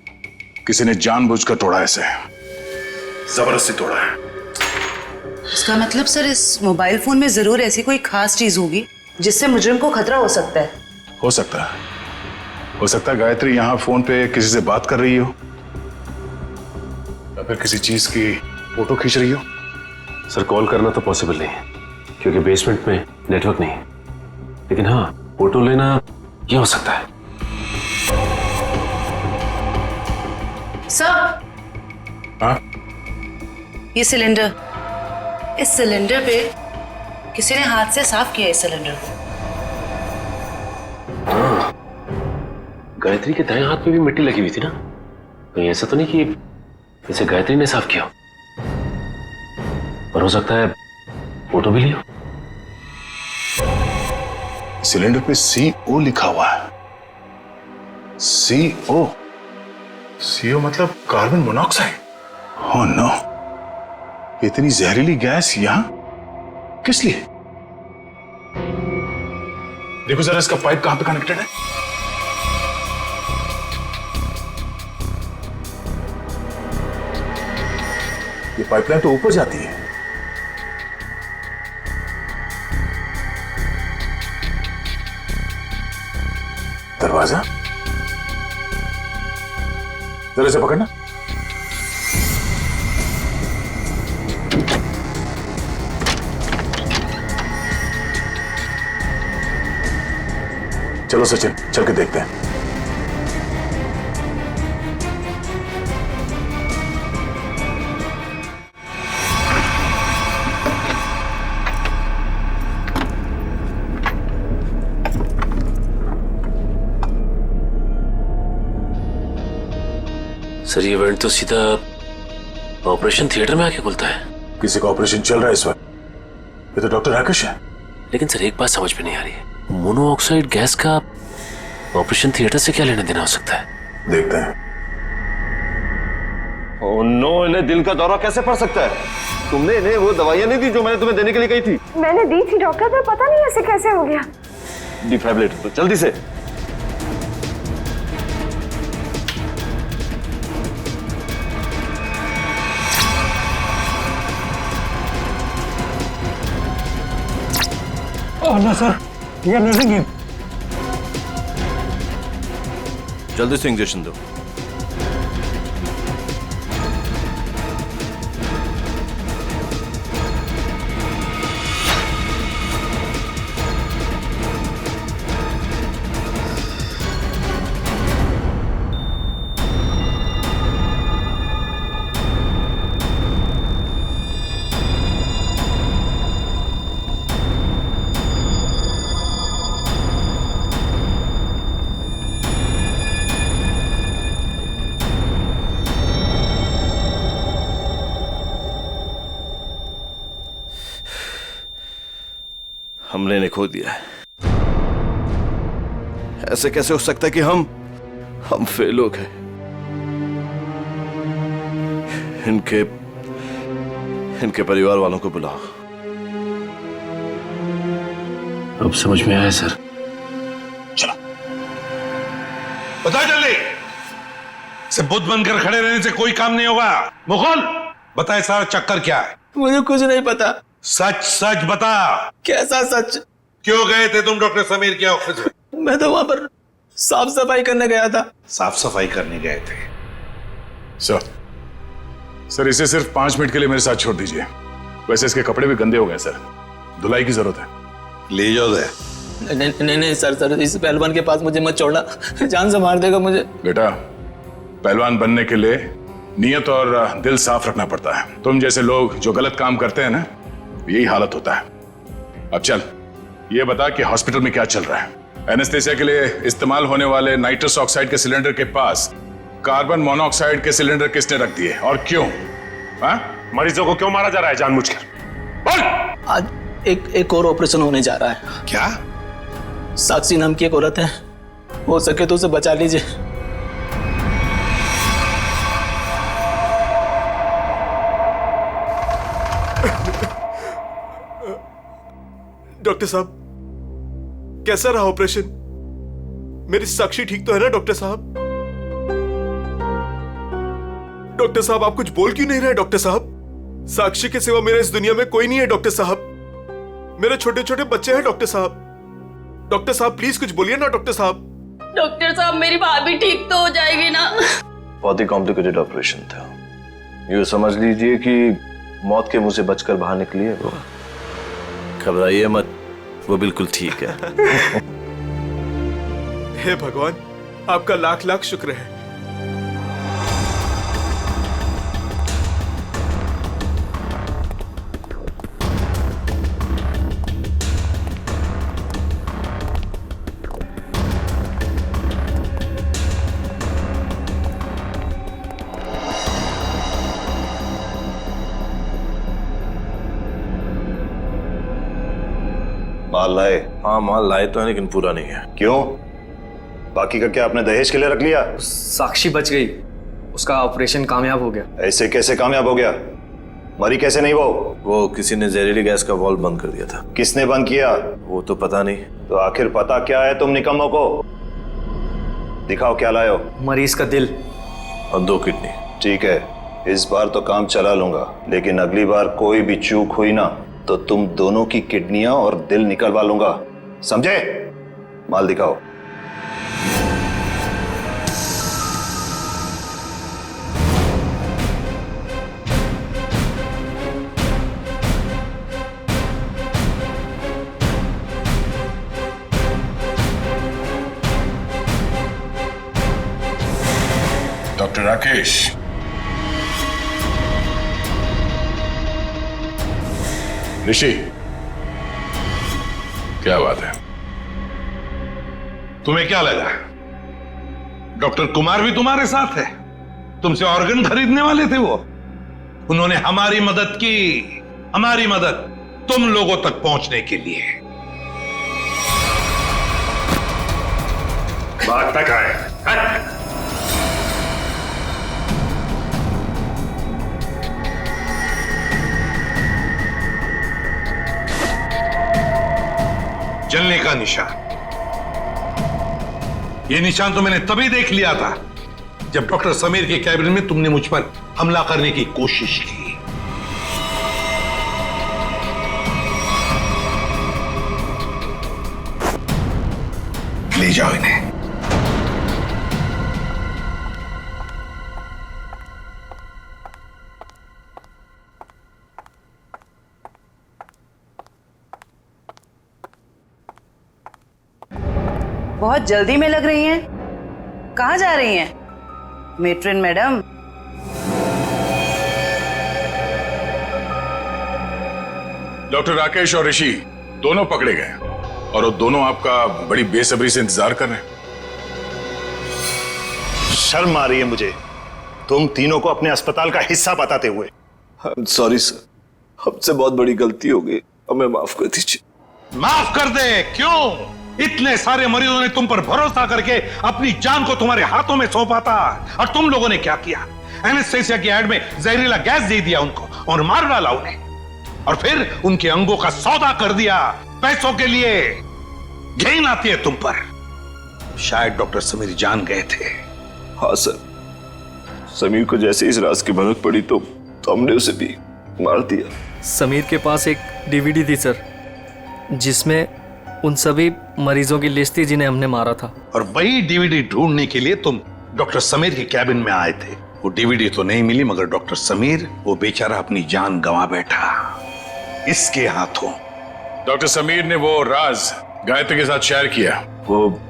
किसी ने जानबूझकर तोड़ा है इसे, जबरदस्ती तोड़ा है। इसका मतलब सर इस मोबाइल फोन में जरूर ऐसी कोई खास चीज होगी जिससे मुजरिम को खतरा हो सकता है। हो सकता है, हो सकता है गायत्री यहाँ फोन पे किसी से बात कर रही हो, या फिर किसी चीज की फोटो खींच रही हो। सर कॉल करना तो पॉसिबल नहीं है क्योंकि बेसमेंट में नेटवर्क नहीं है, लेकिन हाँ फोटो लेना ये हो सकता है। सर, हाँ? ये सिलेंडर, इस सिलेंडर पे किसी ने हाथ से साफ किया इस सिलेंडर को। हाँ, गायत्री के दाएं हाथ पे भी मिट्टी लगी हुई थी ना, कहीं ऐसा तो नहीं कि इसे गायत्री ने साफ किया, पर हो सकता है फोटो भी लिया। सिलेंडर पे CO लिखा हुआ है। CO, CO मतलब कार्बन मोनोऑक्साइड। ओह नो, इतनी जहरीली गैस यहां किस लिए? देखो जरा इसका पाइप कहां पे कनेक्टेड है। ये पाइपलाइन तो ऊपर जाती है। दरवाजा जरा से पकड़ना। चलो सचिन, चल के देखते हैं। सर ये इवेंट तो सीधा ऑपरेशन थिएटर में आके खुलता है। किसी का ऑपरेशन चल रहा है इस वक्त। ये तो डॉक्टर राकेश है। लेकिन सर एक बात समझ में नहीं आ रही है, मोनोऑक्साइड गैस का ऑपरेशन थिएटर से क्या लेना देना हो सकता है? देखते हैं। ओह नो, इन्हें दिल का दौरा कैसे पड़ सकता है? तुमने इन्हें वो दवाइयां नहीं दी जो मैंने तुम्हें देने के लिए कही थी? मैंने दी थी डॉक्टर, पर पता नहीं ऐसे कैसे हो गया। डिफाइब्रिलेटर तो जल्दी से। ना सर, ये नर्सिंग है। जल्दी से इंजेक्शन दो। हमले ने खो दिया है। ऐसे कैसे हो सकता है कि हम फेल हो गए? इनके परिवार वालों को बुलाओ। अब समझ में आया सर। चलो बता जल्दी। से बुद्ध बनकर खड़े रहने से कोई काम नहीं होगा। मुगल बताए सारा चक्कर क्या है? मुझे कुछ नहीं पता। सच सच बता। कैसा सच? क्यों गए थे तुम डॉक्टर समीर के ऑफिस में? मैं तो वहां पर साफ सफाई करने गया था। साफ सफाई करने गए थे? सर इसे सिर्फ 5 मिनट के लिए मेरे साथ छोड़ दीजिए। वैसे इसके कपड़े भी गंदे हो गए सर, धुलाई की जरूरत है। ले जाओ दे। नहीं नहीं सर, इस पहलवान के पास मुझे मत छोड़ना, जान से मार देगा मुझे। बेटा, पहलवान बनने के लिए नियत और दिल साफ रखना पड़ता है। तुम जैसे लोग जो गलत काम करते हैं ना, यही हालत होता है। अब चल, ये बता कि हॉस्पिटल में क्या चल रहा है? एनेस्थेसिया के लिए इस्तेमाल होने वाले नाइट्रस ऑक्साइड के सिलेंडर के पास कार्बन मोनोऑक्साइड के सिलेंडर किसने रख दिए और क्यों? मरीजों को क्यों मारा जा रहा है जानबूझकर? बोल। आज एक और ऑपरेशन होने जा रहा है। क्या? साक्षी नाम की एक औरत है, हो सके तो उसे बचा लीजिए। डॉक्टर साहब, कैसा रहा ऑपरेशन? मेरी साक्षी ठीक तो है ना डॉक्टर साहब? डॉक्टर साहब, आप कुछ बोल क्यों नहीं रहे? डॉक्टर साहब, साक्षी के सिवा मेरे इस दुनिया में कोई नहीं है डॉक्टर साहब। मेरे छोटे छोटे बच्चे हैं डॉक्टर साहब। डॉक्टर साहब प्लीज कुछ बोलिए ना डॉक्टर साहब। डॉक्टर साहब, मेरी भाभी ठीक तो हो जाएगी ना? बहुत ही कॉम्प्लिकेटेड ऑपरेशन था। यूँ समझ लीजिए कि मौत के मुंह से बचकर बाहर निकली है वो। घबराइए मत, वो बिल्कुल ठीक है। हे भगवान, आपका लाख लाख शुक्र है। माल लाए? हाँ, माल लाए तो है लेकिन पूरा नहीं है। क्यों? बाकी का क्या आपने दहेज के लिए रख लिया? साक्षी बच गई, उसका ऑपरेशन कामयाब हो गया। ऐसे कैसे कामयाब हो गया? मरी कैसे नहीं वो किसी ने जहरीली गैस का वाल्व बंद कर दिया था। किसने बंद किया? वो तो पता नहीं। तो आखिर पता क्या है तुम निकम्मों को? दिखाओ क्या लाए हो। मरीज का दिल और 2 किडनी। ठीक है, इस बार तो काम चला लूंगा, लेकिन अगली बार कोई भी चूक हुई ना तो तुम दोनों की किडनियां और दिल निकलवा लूंगा, समझे? माल दिखाओ। डॉक्टर राकेश, ऋषि, क्या बात है? तुम्हें क्या लगा डॉक्टर कुमार भी तुम्हारे साथ है? तुमसे ऑर्गन खरीदने वाले थे वो। उन्होंने हमारी मदद की, हमारी मदद तुम लोगों तक पहुंचने के लिए। बात तक आए। जलने का निशान, ये निशान तो मैंने तभी देख लिया था जब डॉक्टर समीर के कैबिन में तुमने मुझ पर हमला करने की कोशिश की। ले जाओ इन्हें। बहुत जल्दी में लग रही हैं। कहाँ जा रही हैं मेट्रिन मैडम? डॉक्टर राकेश और ऋषि दोनों पकड़े गए और वो दोनों आपका बड़ी बेसब्री से इंतजार कर रहे हैं। शर्म आ रही है मुझे, तुम तीनों को अपने अस्पताल का हिस्सा बताते हुए। सॉरी सर, हमसे बहुत बड़ी गलती हो गई, हमें माफ कर दीजिए। माफ कर दे? क्यों? इतने सारे मरीजों ने तुम पर भरोसा करके अपनी जान को तुम्हारे हाथों में सौंपा था, और तुम लोगों ने क्या किया? एनेस्थेसिया की एड में जहरीला गैस दे दिया उनको और मार डाला उन्हें, और फिर उनके अंगों का सौदा कर दिया पैसों के लिए। घिन आती है तुम पर। शायद डॉक्टर समीर जान गए थे। हाँ सर, समीर को जैसे इस राज की भनक पड़ी तो हमने उसे भी मार दिया। समीर के पास एक डीवीडी थी सर, जिसमें उन सभी मरीजों की लिस्ट थी जिन्हें हमने मारा था। और वही डीवीडी ढूंढने के लिए तुम डॉक्टर समीर के कैबिन में आए थे। वो डीवीडी तो नहीं मिली, मगर डॉक्टर समीर, वो बेचारा अपनी जान गंवा बैठा इसके हाथों। डॉक्टर समीर ने वो राज गायत्री के साथ शेयर किया। वो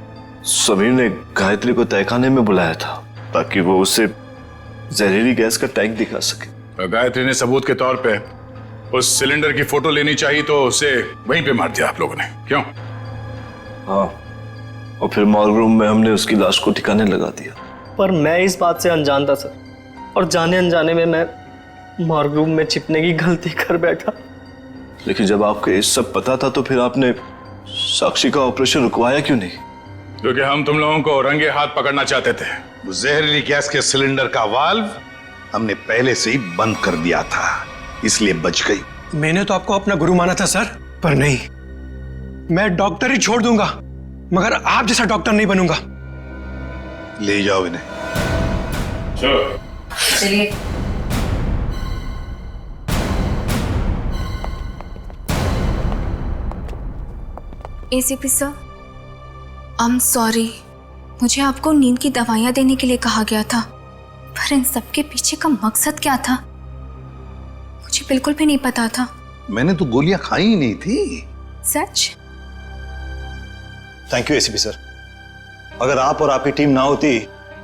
समीर ने गायत्री को तहखाने में बुलाया था ताकि वो उसे जहरीली गैस का टैंक दिखा सके। गायत्री ने सबूत के तौर पे उस सिलेंडर की फोटो लेनी चाहिए तो उसे वहीं पे मार दिया आप लोगों ने, क्यों? हाँ, और फिर मॉर्ग रूम में हमने उसकी लाश को ठिकाने लगा दिया। पर मैं इस बात से अनजान था सर, और जाने अनजाने में मैं मॉर्ग रूम में छिपने की गलती कर बैठा। लेकिन जब आपको ये सब पता था तो फिर आपने साक्षी का ऑपरेशन रुकवाया क्यों नहीं? क्योंकि हम तुम लोगों को रंगे हाथ पकड़ना चाहते थे। वो जहरीली गैस के सिलेंडर का वाल्व हमने पहले से ही बंद कर दिया था, इसलिए बच गई। मैंने तो आपको अपना गुरु माना था सर, पर नहीं, मैं डॉक्टर ही छोड़ दूंगा मगर आप जैसा डॉक्टर नहीं बनूंगा। ले जाओ इन्हें। चलिए। ACP sir, I am sorry, मुझे आपको नींद की दवाइयां देने के लिए कहा गया था, पर इन सब के पीछे का मकसद क्या था मुझे बिल्कुल भी नहीं पता था। मैंने तो गोलियां खाई ही नहीं थी। सच? Thank you ACP sir. अगर आप और आपकी टीम ना होती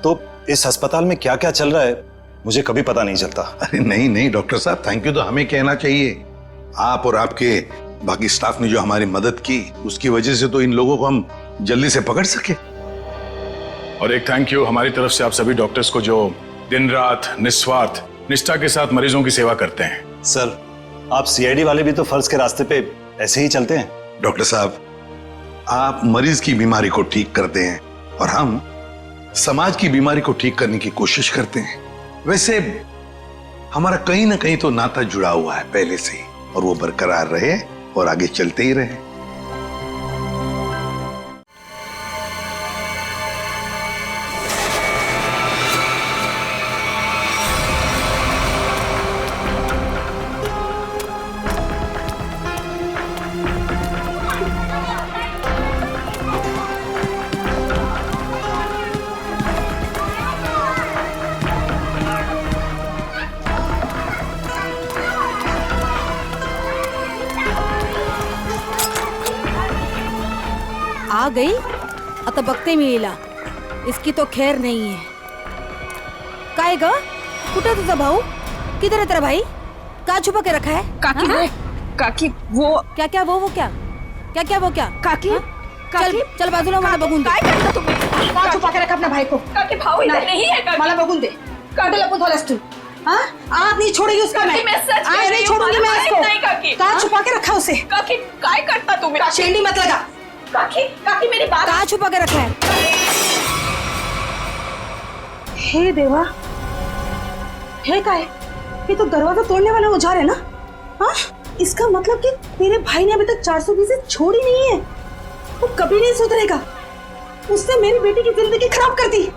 तो इस अस्पताल में क्या क्या चल रहा है मुझे कभी पता नहीं चलता। अरे नहीं नहीं डॉक्टर साहब, थैंक यू तो हमें कहना चाहिए। आप और आपके बाकी स्टाफ ने जो हमारी मदद की उसकी वजह से तो इन लोगों को हम जल्दी से पकड़ सके। और एक थैंक यू हमारी तरफ से आप सभी डॉक्टर्स को जो दिन रात निस्वार्थ निष्ठा के साथ मरीजों की सेवा करते हैं। सर, आप सीआईडी वाले भी तो फर्ज के रास्ते पे ऐसे ही चलते हैं। डॉक्टर साहब, आप मरीज की बीमारी को ठीक करते हैं और हम समाज की बीमारी को ठीक करने की कोशिश करते हैं। वैसे हमारा कहीं ना कहीं तो नाता जुड़ा हुआ है पहले से ही, और वो बरकरार रहे और आगे चलते ही रहे। आ गई आता बघते मी हिला, इसकी तो खैर नहीं है। काय ग, कुठे तुझा भाऊ? किधर है तेरा भाई? कहाँ छुपा के रखा है? काकी वो, काकी वो क्या क्या वो क्या क्या क्या वो क्या काकी हा? काकी चल चल बाजूला, मला बघून दे। काय करता तुम्ही? कहाँ छुपा के रखा अपना भाई को? काकी भाऊ इधर नहीं है काकी। मला बघून दे। काटे लपून थोलस तू? हाँ? आज नहीं छोड़ेगी उसका मैं। आज नहीं छोड़ूंगी मैं इसको। नहीं काकी। कहाँ छुपा के रखा उसे? काकी काय करता तुम्ही? शेंडी मत लगा। काकी काकी मेरी बात। कहाँ छुपा के रखा है? हे देवा, है काय? ये तो दरवाजा तोड़ने वाला औजार है ना? हाँ? इसका मतलब कि तेरे भाई ने अभी तक 420 छोड़ी नहीं है। वो कभी नहीं सुधरेगा। उसने मेरी बेटी की जिंदगी खराब कर दी।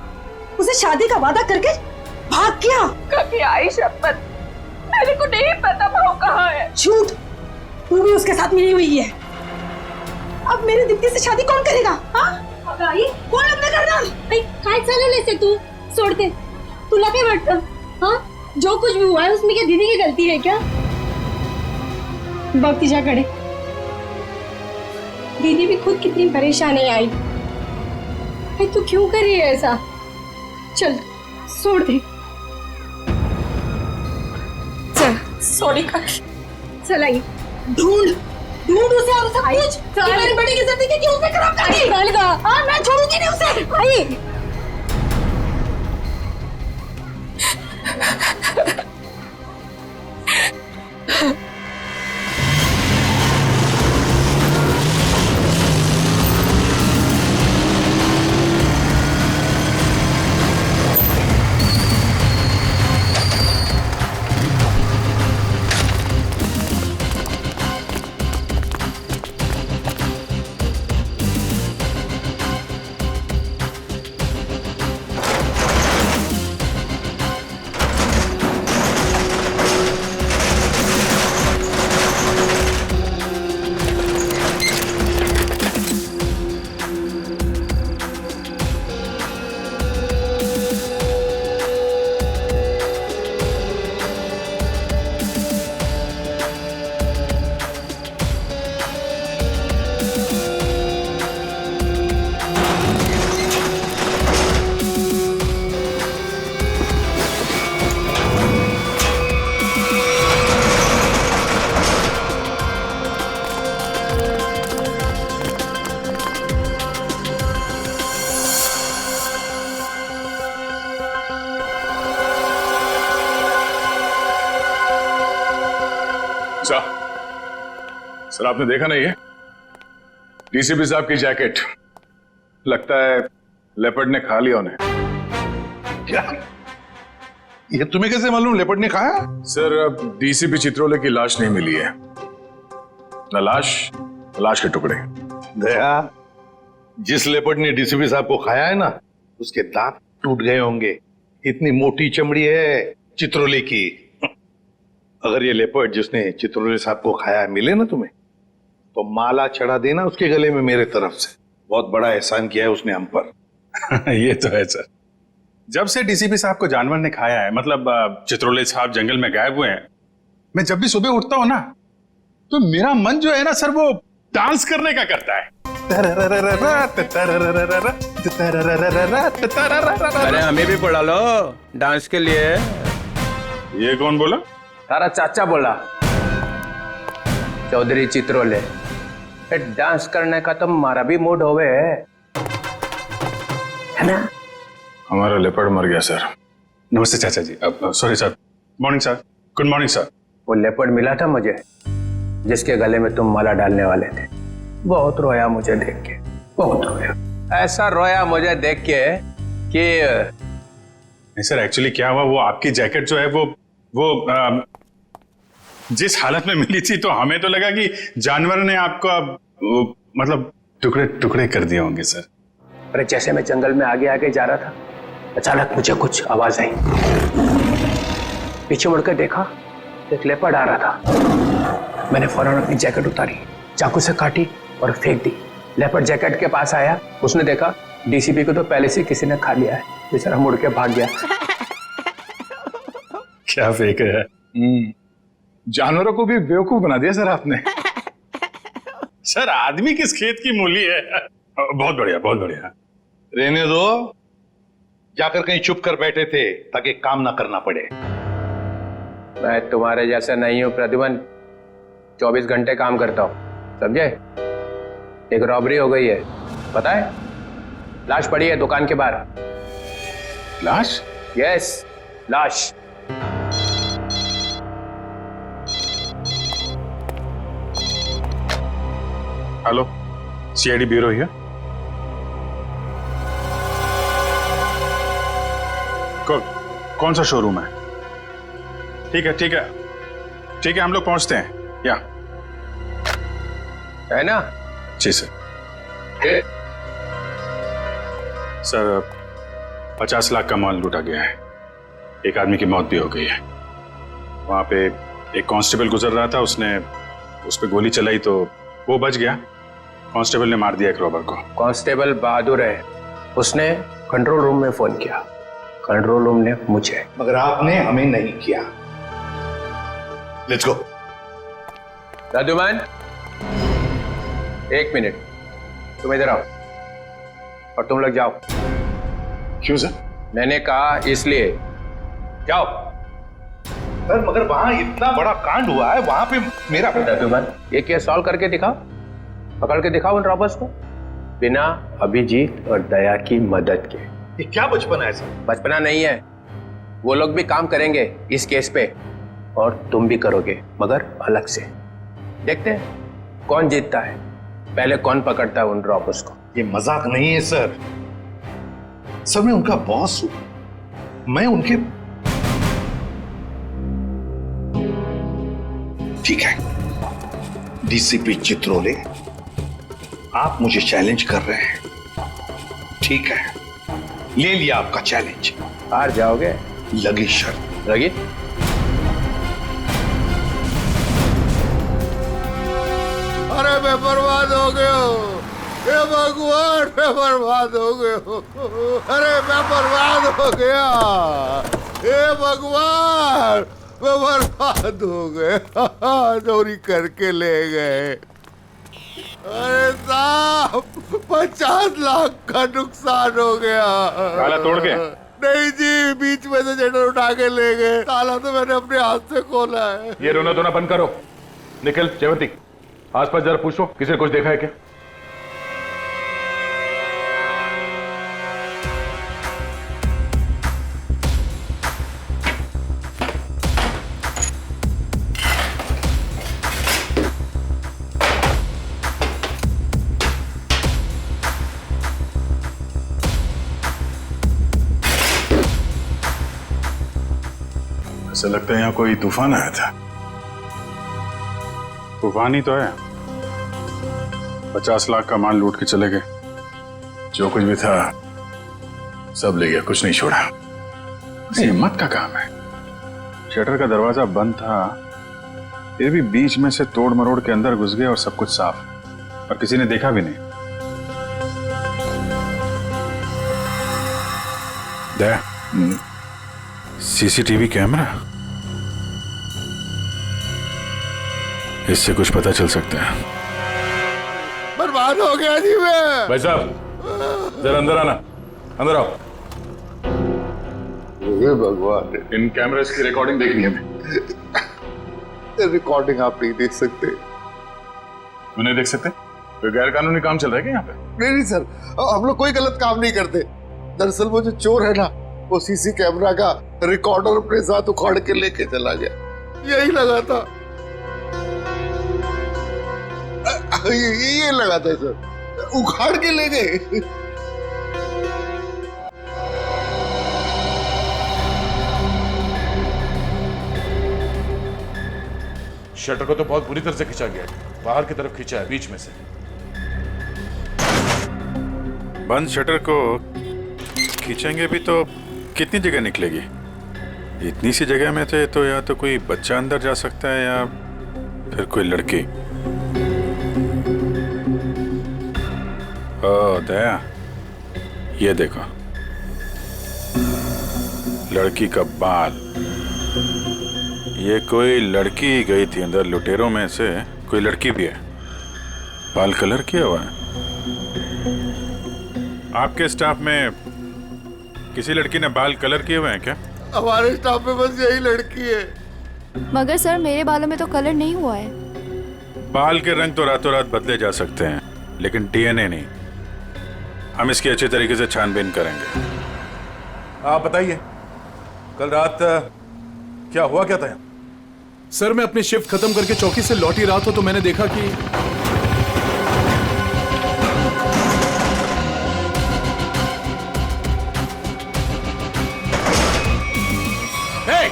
उसे शादी का वादा करके भाग गया। काकी आई शपथ, मेरे को नहीं पता भाऊ कहाँ है। झूठ, तू भी उसके साथ मिली हुई है। अब मेरी दीप्ति से शादी कौन करेगा? हाँ? कोण लग्न करणार? काय चालवलंयस ते तू? सोड दे. तुला काय वाटतं? हाँ? जो कुछ भी हुआ है उसमें क्या दीदी की गलती है क्या? बघ तिच्याकडे. दीदी भी खुद कितनी परेशान है आई. भाई तू क्यों कर रही है ऐसा? चल छोड़ दे. चल सॉरी काकी. चल आई, ढूंढ उसे और सब कुछ। मेरी बेटी की जिंदगी क्यों उसने खराब कर दी? हाँ, मैं छोड़ूंगी नहीं उसे। आई सर आपने देखा नहीं है डीसीपी साहब की जैकेट? लगता है लेपर्ड ने खा लिया उन्हें। क्या? ये तुम्हें कैसे मालूम लेपर्ड ने खाया? सर अब डीसीपी चित्रोले की लाश नहीं मिली है, न लाश के टुकड़े। दया, जिस लेपर्ड ने डीसीपी साहब को खाया है ना, उसके दांत टूट गए होंगे। इतनी मोटी चमड़ी है चित्रोले की। अगर ये लेपर्ड जिसने चित्रोले साहब को खाया है मिले ना तुम्हें, तो माला चढ़ा देना उसके गले में मेरे तरफ से। बहुत बड़ा एहसान किया है उसने हम पर। ये तो है सर। जब से डीसीपी साहब को जानवर ने खाया है, मतलब चित्रोले साहब जंगल में गायब हुए हैं, मैं जब भी सुबह उठता हूं ना, तो मेरा मन जो है ना सर, वो डांस करने का करता है। अरे हमें भी पढ़ा लो डांस के लिए। ये कौन बोला? तारा चाचा बोला, चौधरी चित्रोले। डांस करने का तो हमारा भी मूड होवे है ना? हमारा लेपर्ड मर गया सर। नमस्ते चाचा जी। Sorry sir. Morning sir. Good morning sir. वो लेपर्ड मिला था मुझे, जिसके गले में तुम माला डालने वाले थे। बहुत रोया मुझे देख के, बहुत रोया। ऐसा रोया मुझे देख के कि नहीं सर, एक्चुअली क्या हुआ, वो आपकी जैकेट जो है वो जिस हालत में मिली थी, तो हमें तो लगा कि जानवर ने आपको मतलब टुकड़े टुकड़े कर दिए होंगे सर। अरे जैसे मैं जंगल में आगे आगे जा रहा था, अचानक मुझे कुछ आवाज आई। पीछे मुड़कर देखा, एक लेपर्ड आ रहा था। मैंने फौरन अपनी जैकेट उतारी, चाकू से काटी और फेंक दी। लेपर्ड जैकेट के पास आया, उसने देखा डीसीपी को तो पहले से किसी ने खा लिया है। बेचारा मुड़ के भाग गया। क्या फेंक है? जानवरों को भी बेवकूफ बना दिया सर आपने। सर आदमी किस खेत की मूली है। बहुत बढ़िया, बहुत बढ़िया। रहने दो, जाकर कहीं चुप कर बैठे थे ताकि काम ना करना पड़े। मैं तुम्हारे जैसा नहीं हूं प्रद्युमन, 24 घंटे काम करता हूं, समझे? एक रॉबरी हो गई है, पता है? लाश पड़ी है दुकान के बाहर। लाश? यस, लाश। Hello, CID bureau here. कौन सा शोरूम है? ठीक है ठीक है ठीक है, हम लोग पहुंचते हैं। या है ना? जी सर। सर 50 लाख का माल लूटा गया है। एक आदमी की मौत भी हो गई है। वहां पे एक कांस्टेबल गुजर रहा था, उसने उस पर गोली चलाई तो वो बच गया। कांस्टेबल ने मार दिया एक रॉबर को। कांस्टेबल बहादुर है, उसने कंट्रोल रूम में फोन किया, कंट्रोल रूम ने मुझे। मगर आपने हमें नहीं किया। Let's go. प्रद्युमन, 1 मिनट, तुम इधर आओ और तुम लोग जाओ। क्यों सर? मैंने कहा इसलिए, जाओ। सर मगर वहां इतना बड़ा कांड हुआ है, वहां पे मेरा प्रद्युमन, ये केस सॉल्व करके दिखाओ, पकड़ के दिखाओ उन रॉबर्स को, बिना अभिजीत और दया की मदद के। ये क्या बचपना है सर? बचपना नहीं है, वो लोग भी काम करेंगे इस केस पे और तुम भी करोगे, मगर अलग से। देखते हैं कौन जीतता है, पहले कौन पकड़ता है उन रॉबर्स को। ये मजाक नहीं है सर। सर मैं उनका बॉस हूं, मैं उनके। ठीक है डीसीपी चित्रोले, आप मुझे चैलेंज कर रहे हैं, ठीक है, ले लिया आपका चैलेंज। हार जाओगे? लगी शर्त। लगी? अरे मैं बर्बाद हो गया हूँ, हे भगवान, मैं बर्बाद हो गया हूँ। अरे मैं बर्बाद हो गया, हे भगवान, मैं बर्बाद हो गया। चोरी करके ले गए। अरे साहब 50 लाख का नुकसान हो गया। ताला तोड़ के? नहीं जी, बीच में से शटर उठा के ले गए। ताला तो मैंने अपने हाथ से खोला है। ये रोना धोना बंद करो। निखिल, जयवंती, आसपास जरा पूछो, किसी ने कुछ देखा है क्या? ऐसा लगता है यहाँ कोई तूफान आया था। तूफान ही तो है। 50 लाख का माल लूट के चले गए। जो कुछ भी था सब ले गया, कुछ नहीं छोड़ा। हिम्मत का काम है। शटर का दरवाजा बंद था, फिर भी बीच में से तोड़ मरोड़ के अंदर घुस गए और सब कुछ साफ, और किसी ने देखा भी नहीं। दया, सीसीटीवी कैमरा, इससे कुछ पता चल सकता है। बर्बाद हो गया जी मैं। भाई साहब जरा अंदर आना, अंदर आओ। हे भगवान, इन कैमरास की रिकॉर्डिंग देखनी है हमें। रिकॉर्डिंग आप नहीं देख सकते। क्यों नहीं देख सकते? कोई गैर कानूनी काम चल रहा है क्या यहाँ पे? नहीं सर, हम लोग कोई गलत काम नहीं करते। दरअसल वो जो चोर है ना, वो सीसी कैमरा का रिकॉर्डर अपने साथ उखाड़ के लेके चला गया। यही लगा था, ये लगा था सर, उखाड़ के ले गए। शटर को तो बहुत बुरी तरह से खींचा गया है, बाहर की तरफ खींचा है, बीच में से। बंद शटर को खींचेंगे भी तो कितनी जगह निकलेगी? इतनी सी जगह में थे तो या तो कोई बच्चा अंदर जा सकता है या फिर कोई लड़की। ओ दया, ये देखो, लड़की का बाल। ये कोई लड़की गई थी अंदर, लुटेरों में से कोई लड़की भी है। बाल कलर किया हुआ है। आपके स्टाफ में किसी लड़की ने बाल कलर किए हुए हैं क्या? हमारे स्टाफ में बस यही लड़की है। मगर सर मेरे बालों में तो कलर नहीं हुआ है। बाल के रंग तो रातों रात बदले जा सकते हैं, लेकिन डीएनए नहीं। हम इसकी अच्छे तरीके से छानबीन करेंगे। आप बताइए, कल रात क्या हुआ, क्या था यहाँ? सर मैं अपनी शिफ्ट खत्म करके चौकी से लौट ही रहा था तो मैंने देखा कि hey,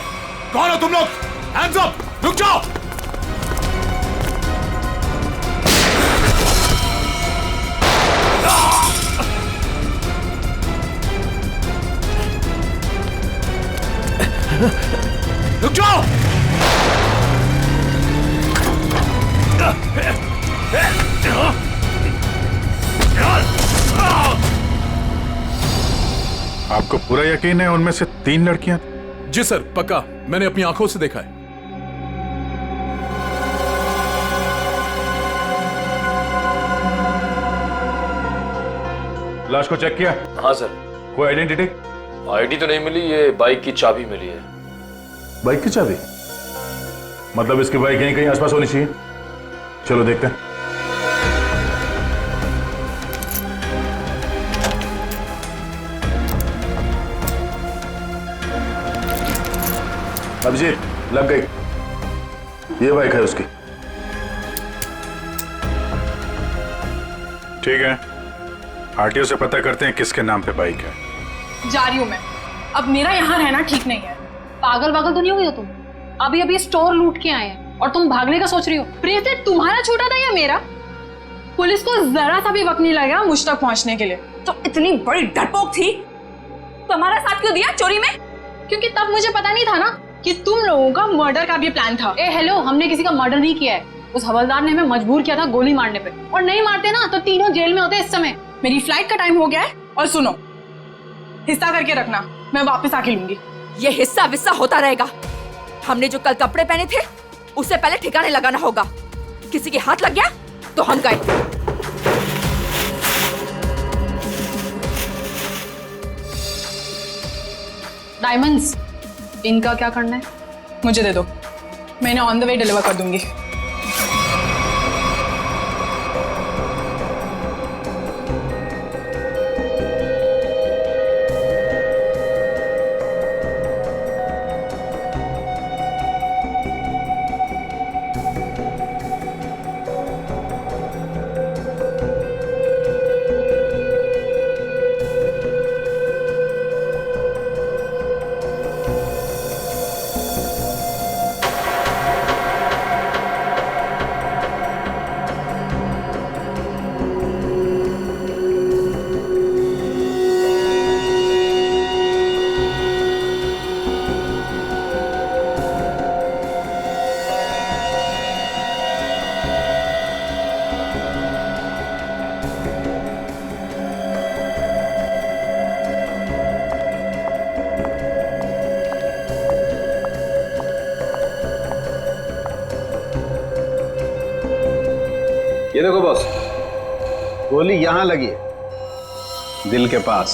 कौन हो तुम लोग? हैंड्स अप, रुक जाओ। रुक जाओ। आपको पूरा यकीन है उनमें से 3 लड़कियां? जी सर, पक्का, मैंने अपनी आंखों से देखा है। लाश को चेक किया? हाँ सर। कोई आइडेंटिटी? आईडी तो नहीं मिली, ये बाइक की चाबी मिली है। बाइक की चाबी? मतलब इसकी बाइक यहीं कहीं आसपास होनी चाहिए। चलो देखते हैं। अभिजीत, लग गई। ये बाइक है उसकी। ठीक है, आरटीओ से पता करते हैं किसके नाम पे बाइक है। जा रही हूँ मैं। अब मेरा यहाँ रहना ठीक नहीं है। पागल वागल तो नहीं हो गई हो तुम? अभी अभी स्टोर लूट के आए हैं और तुम भागने का सोच रही हो। प्रीति, तुम्हारा छोटा था या मेरा? पुलिस को जरा सा भी वक्त नहीं लगा मुझ तक पहुंचने के लिए। तो इतनी बड़ी डरपोक थी, तुम्हारा साथ क्यों दिया चोरी में? क्योंकि तब मुझे पता नहीं था ना कि तुम लोगों का मर्डर का भी प्लान था। ए हेलो, हमने किसी का मर्डर नहीं किया है। उस हवलदार ने हमें मजबूर किया था गोली मारने पे, और नहीं मारते ना तो तीनों जेल में होते इस समय। मेरी फ्लाइट का टाइम हो गया है, और सुनो, हिस्सा करके रखना, मैं वापस आके लूंगी। ये हिस्सा विस्सा होता रहेगा। हमने जो कल कपड़े पहने थे उससे पहले ठिकाने लगाना होगा। किसी के हाथ लग गया तो हम गए। डायमंड्स, इनका क्या करना है? मुझे दे दो, मैंने ऑन द वे डिलीवर कर दूंगी। ये देखो बॉस, गोली यहां लगी है, दिल के पास।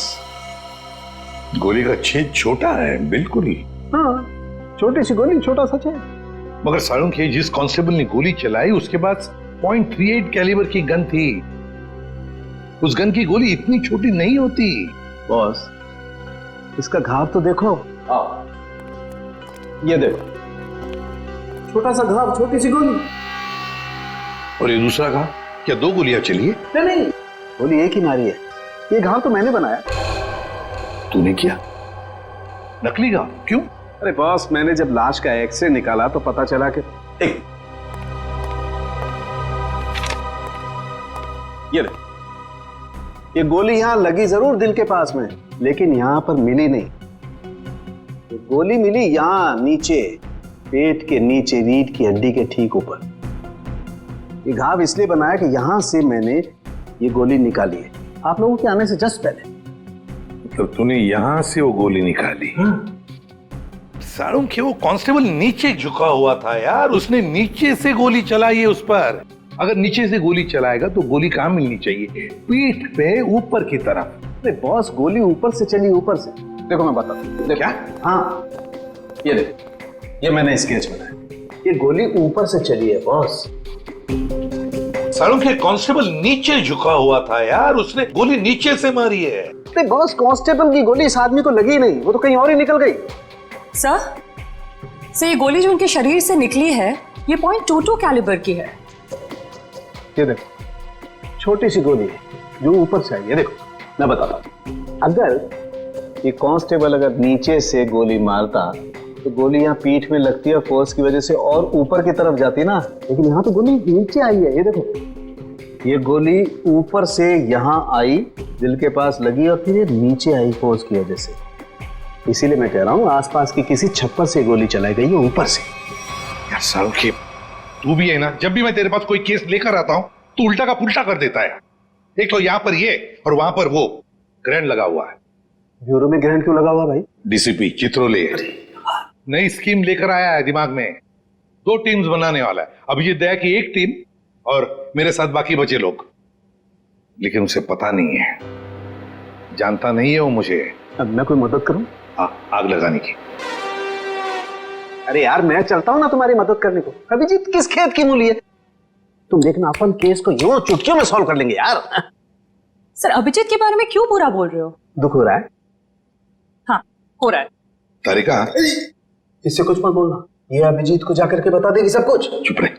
गोली का छेद छोटा है, बिल्कुल ही। हाँ, छोटी सी गोली, छोटा सा छेद। मगर सारुंख, जिस कांस्टेबल ने गोली चलाई उसके पास .38 कैलिबर की गन थी। उस गन की गोली इतनी छोटी नहीं होती। बॉस, इसका घाव तो देखो। ये देखो, छोटा सा घाव, छोटी सी गोली। और ये दूसरा घाव, क्या 2 गोलियां चली है? नहीं, गोली एक ही मारी है। ये घाव तो मैंने बनाया। तूने किया? नकली घाव? क्यों? अरे बॉस, मैंने जब लाश का एक्सरे निकाला तो पता चला कि ये गोली यहां लगी जरूर दिल के पास में, लेकिन यहां पर मिली नहीं। ये गोली मिली यहां नीचे, पेट के नीचे, रीढ़ की हड्डी के ठीक ऊपर। ये घाव इसलिए बनाया कि यहां से मैंने ये गोली निकाली है, आप लोगों के आने से जस्ट पहले। तो तूने यहां से वो गोली निकाली? सारुंख, वो कांस्टेबल नीचे झुका हुआ था यार, उसने नीचे से गोली चलाई है उस पर। अगर नीचे से गोली चलाएगा तो गोली कहां मिलनी चाहिए? पीठ पे ऊपर की तरफ। अरे बॉस, गोली ऊपर से चली, ऊपर से। देखो मैं बताता हूँ। क्या? हाँ, ये देखो, ये मैंने स्केच बनाया। ये गोली ऊपर से चली है बॉस। सारुंख, कांस्टेबल नीचे झुका हुआ था यार, उसने गोली नीचे से मारी है। अरे बॉस, कांस्टेबल की गोली इस आदमी को लगी नहीं, वो तो कहीं और ही निकल गई। सर, ये गोली जो उनके शरीर से निकली है, ये .22 कैलिबर की है। ये देखो, छोटी सी गोली है जो ऊपर से आई है। देखो मैं बताता हूँ, अगर ये कांस्टेबल अगर नीचे से गोली मारता तो गोली यहाँ पीठ में लगती है, फोर्स की वजह से और ऊपर की तरफ जाती ना, लेकिन यहाँ तो गोली नीचे आई है। ये देखो, ये गोली ऊपर से यहाँ आई, दिल के पास लगी और फिर ये नीचे आई फोर्स की वजह से। इसीलिए मैं कह रहा हूँ आसपास की किसी छप्पर से गोली चलाई गई है ऊपर से। यार सारुंख, तू भी है ना, जब भी मैं तेरे पास कोई केस लेकर आता हूँ तो उल्टा का पुल्टा कर देता है। एक तो यहाँ पर ये और वहां पर वो ग्रैंड लगा हुआ है। ब्यूरो में ग्रैंड क्यों लगा हुआ भाई? डीसीपी चित्रोले नई स्कीम लेकर आया है दिमाग में। 2 टीम्स बनाने वाला है। अभिजीत दया की एक टीम और मेरे साथ बाकी बचे लोग। लेकिन उसे पता नहीं है, जानता नहीं है वो मुझे। अब मैं कोई मदद करूं? आग लगाने की। अरे यार, मैं चलता हूं ना तुम्हारी मदद करने को। अभिजीत किस खेत की मूली है? तुम देखना, अपन केस को यूं चुटकियों में सॉल्व कर लेंगे यार। सर, अभिजीत के बारे में क्यों बुरा बोल रहे हो? दुख हो रहा है? हाँ, हो रहा है। तारिका, इससे कुछ मत बोलना, ये अभिजीत को जाकर के बता देगी सब कुछ। चुप रहे।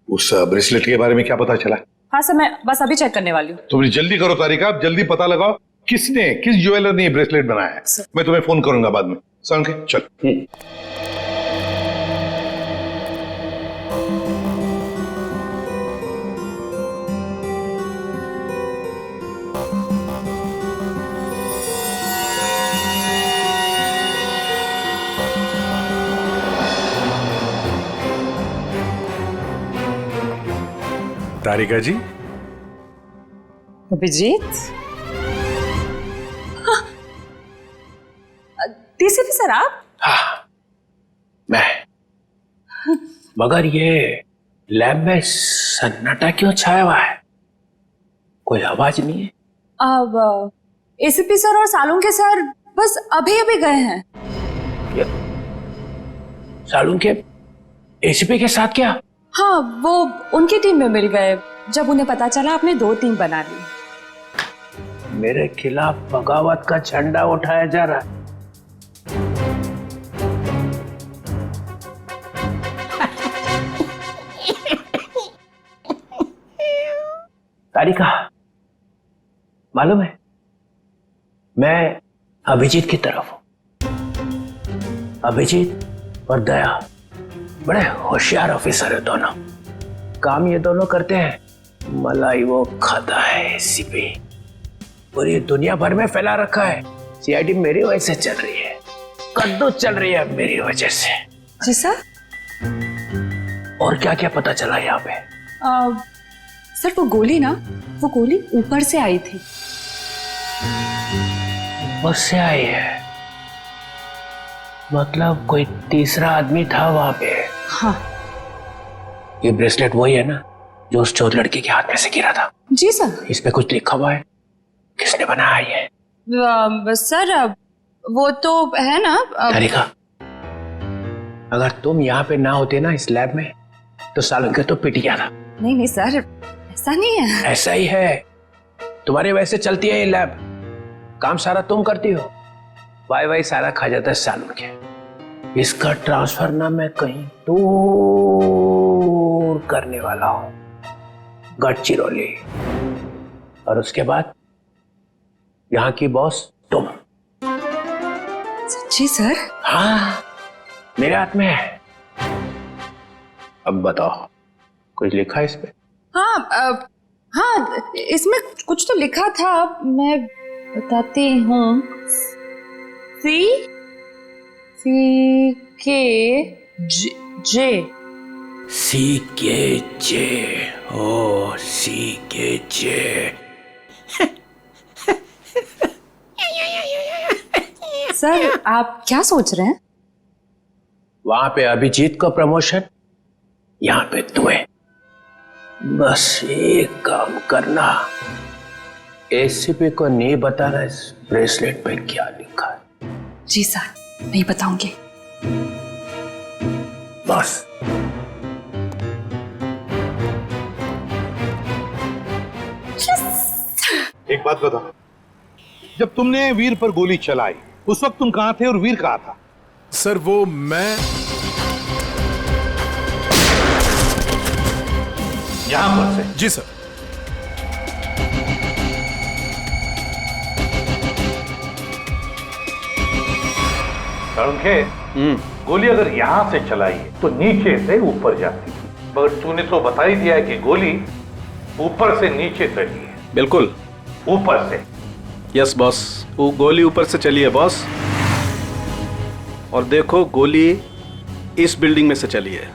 उस ब्रेसलेट के बारे में क्या पता चला? हाँ सर, मैं बस अभी चेक करने वाली हूँ। तुम जल्दी करो तारिका, जल्दी पता लगाओ किस ज्वेलर ने ये ब्रेसलेट बनाया है। मैं तुम्हें फोन करूंगा बाद में। सारुंख, चल। तारिका जी। अभिजीत, डीसीपी सर आप? हाँ, मैं। मगर ये लैब में सन्नाटा क्यों छाया हुआ है? कोई आवाज नहीं है। अब एसीपी सर और सालुंके सर बस अभी अभी गए हैं। सालुंके एसीपी के साथ क्या? हाँ, वो उनकी टीम में मिल गए जब उन्हें पता चला आपने 2 टीम बना ली। मेरे खिलाफ बगावत का झंडा उठाया जा रहा है। तारिका, मालूम है, मैं अभिजीत की तरफ हूं। अभिजीत और दया बड़े होशियार ऑफिसर है दोनों। काम ये दोनों करते हैं, मलाई वो खाता है एसीपी। पूरी दुनिया भर में फैला रखा है। सीआईडी मेरी वजह से चल रही है, कद्दू चल रही है मेरी वजह से। जी सर। और क्या क्या पता चला यहाँ पे? सर, वो गोली ऊपर से आई थी। ऊपर से आई है? मतलब कोई तीसरा आदमी था वहां पे? हाँ। ये ब्रेसलेट वही है ना जो उस चौथ लड़के के हाथ में से गिरा था। जी सर। इस पे कुछ लिखा हुआ है, किसने बनाया ये? सर वो तो है ना तरीका, अगर तुम यहाँ पे ना होते ना इस लैब में तो सालुंखे तो पिट गया था। नहीं नहीं सर, ऐसा नहीं है। ऐसा ही है, तुम्हारे वैसे चलती है ये लैब, काम सारा तुम करती हो, वाई सारा खा जाता है सालुंखे। इसका ट्रांसफर ना मैं कहीं दूर करने वाला हूं, गढ़चिरौली, और उसके बाद यहाँ की बॉस तुम। सच्ची सर? हाँ, मेरे हाथ में है। अब बताओ, कुछ लिखा है इस पे? हाँ हाँ, इसमें कुछ तो लिखा था, मैं बताती हूँ। सी के जे CKJ, ओ CKJ। सर आप क्या सोच रहे हैं? वहां पे अभिजीत को प्रमोशन, यहाँ पे तुम्हें। बस एक काम करना, एसीपी को नहीं बताना इस ब्रेसलेट पे क्या लिखा है। जी सर, नहीं बताऊंगी। बस। एक बात बता, जब तुमने वीर पर गोली चलाई उस वक्त तुम कहां थे और वीर कहां था? सर वो मैं यहां पर से? जी सर। सालुंखे, गोली अगर यहां से चलाई तो नीचे से ऊपर जाती, मगर तूने तो बता ही दिया है कि गोली ऊपर से नीचे चली है। बिल्कुल ऊपर से। यस बॉस, वो गोली ऊपर से चली है बॉस। और देखो, गोली इस बिल्डिंग में से चली है,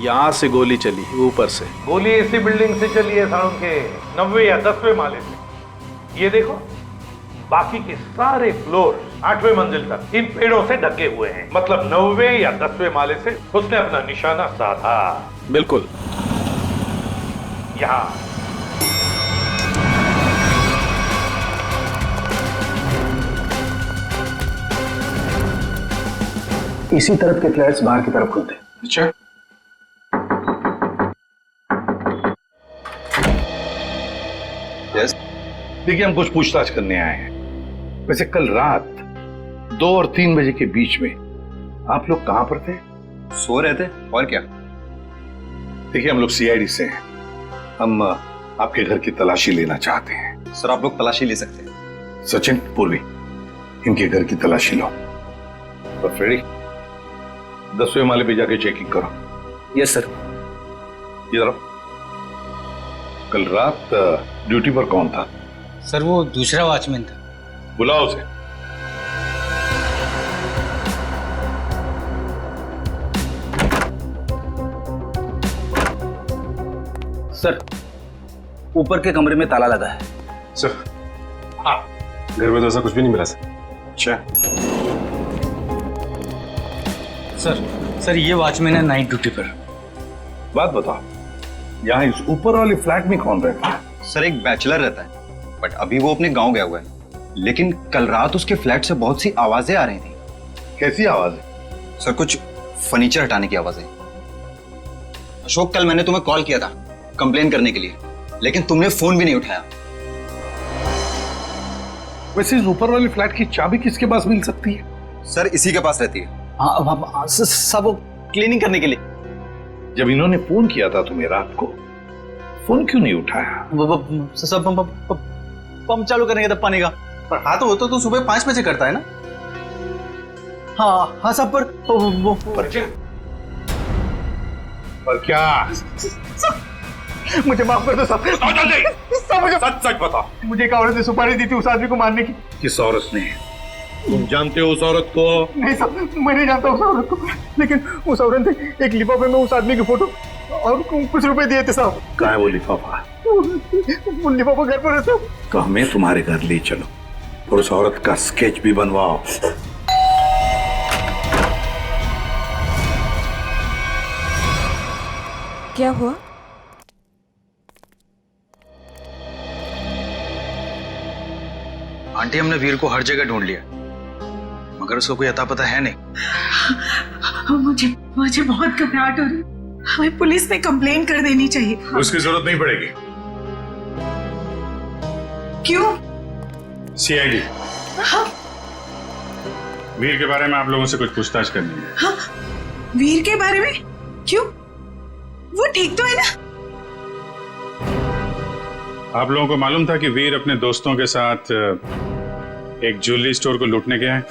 यहाँ से गोली चली है ऊपर से। गोली इसी बिल्डिंग से चली है सालुंखे, 90 या 10वें माले से। ये देखो, बाकी के सारे फ्लोर 8वें मंजिल तक इन पेड़ों से ढके हुए हैं, मतलब 9वें या 10वें माले से उसने अपना निशाना साधा। बिल्कुल। यहाँ इसी तरफ के फ्लैट्स बाहर की तरफ खुलते हैं। अच्छा, यस। देखिए, हम कुछ पूछताछ करने आए हैं। वैसे कल रात 2 और 3 बजे के बीच में आप लोग कहां पर थे? सो रहे थे, और क्या। देखिए, हम लोग सीआईडी से हैं, हम आपके घर की तलाशी लेना चाहते हैं। सर आप लोग तलाशी ले सकते हैं। सचिन, पूर्वी, इनके घर की तलाशी लो। और फ्रेडी, 10वें माले पे जाके चेकिंग करो। Yes sir. इधर आओ। कल रात ड्यूटी पर कौन था? सर वो दूसरा वॉचमैन था। बुलाओ उसे। सर, ऊपर के कमरे में ताला लगा है। सर, हाँ, घर में तो ऐसा कुछ भी नहीं मिला सर। अच्छा सर ये वॉचमैन है नाइट ड्यूटी पर। बात बताओ, यहाँ इस ऊपर वाले फ्लैट में कौन रहता है? सर एक बैचलर रहता है, बट अभी वो अपने गांव गया हुआ है। लेकिन कल रात उसके फ्लैट से बहुत सी आवाजें आ रही थी। कैसी आवाजें? सर कुछ फर्नीचर हटाने की आवाजें। अशोक, कल मैंने तुम्हें कॉल किया था कंप्लेन करने के लिए, लेकिन तुमने फोन भी नहीं उठाया। वैसे इस ऊपर वाले फ्लैट की चाबी किसके पास मिल सकती है? सर इसी के पास रहती है। हाँ, सब वो क्लीनिंग करने के लिए। जब इन्होंने फोन किया था तुम्हें रात को, फोन क्यों नहीं उठाया? सब पंप चालू करने का था पानी का। पर हाँ, तो वो तो सुबह 5 बजे करता है ना। हाँ सब पर क्या? मुझे माफ कर दो साहब। मुझे सच बता। मुझे एक औरत ने सुपारी दी थी उस आदमी को मारने की। किस औरत ने? तुम जानते हो उस औरत को? नहीं साहब, मैं नहीं जानता उस औरत को, लेकिन उस औरत ने एक लिफाफे में उस आदमी की फोटो और कुछ रुपए दिए थे साहब। कहाँ है वो लिफाफा? वो लिफाफा घर पर है साहब। तो हमें तुम्हारे घर ले चलो और उस औरत का स्केच भी बनवाओ। क्या हुआ? आंटी, हमने वीर को हर जगह ढूंढ लिया, मगर उसको कोई अता पता है नहीं। मुझे बहुत घबराहट हो रही है। हमें पुलिस में कंप्लेन कर देनी चाहिए। उसकी जरूरत नहीं पड़ेगी। क्यों? सीआईडी वीर के बारे में आप लोगों से कुछ पूछताछ करनी है। हाँ, वीर के बारे में? क्यों? वो ठीक तो है ना? आप लोगों को मालूम था कि वीर अपने दोस्तों के साथ एक ज्वेलरी स्टोर को लूटने गया है?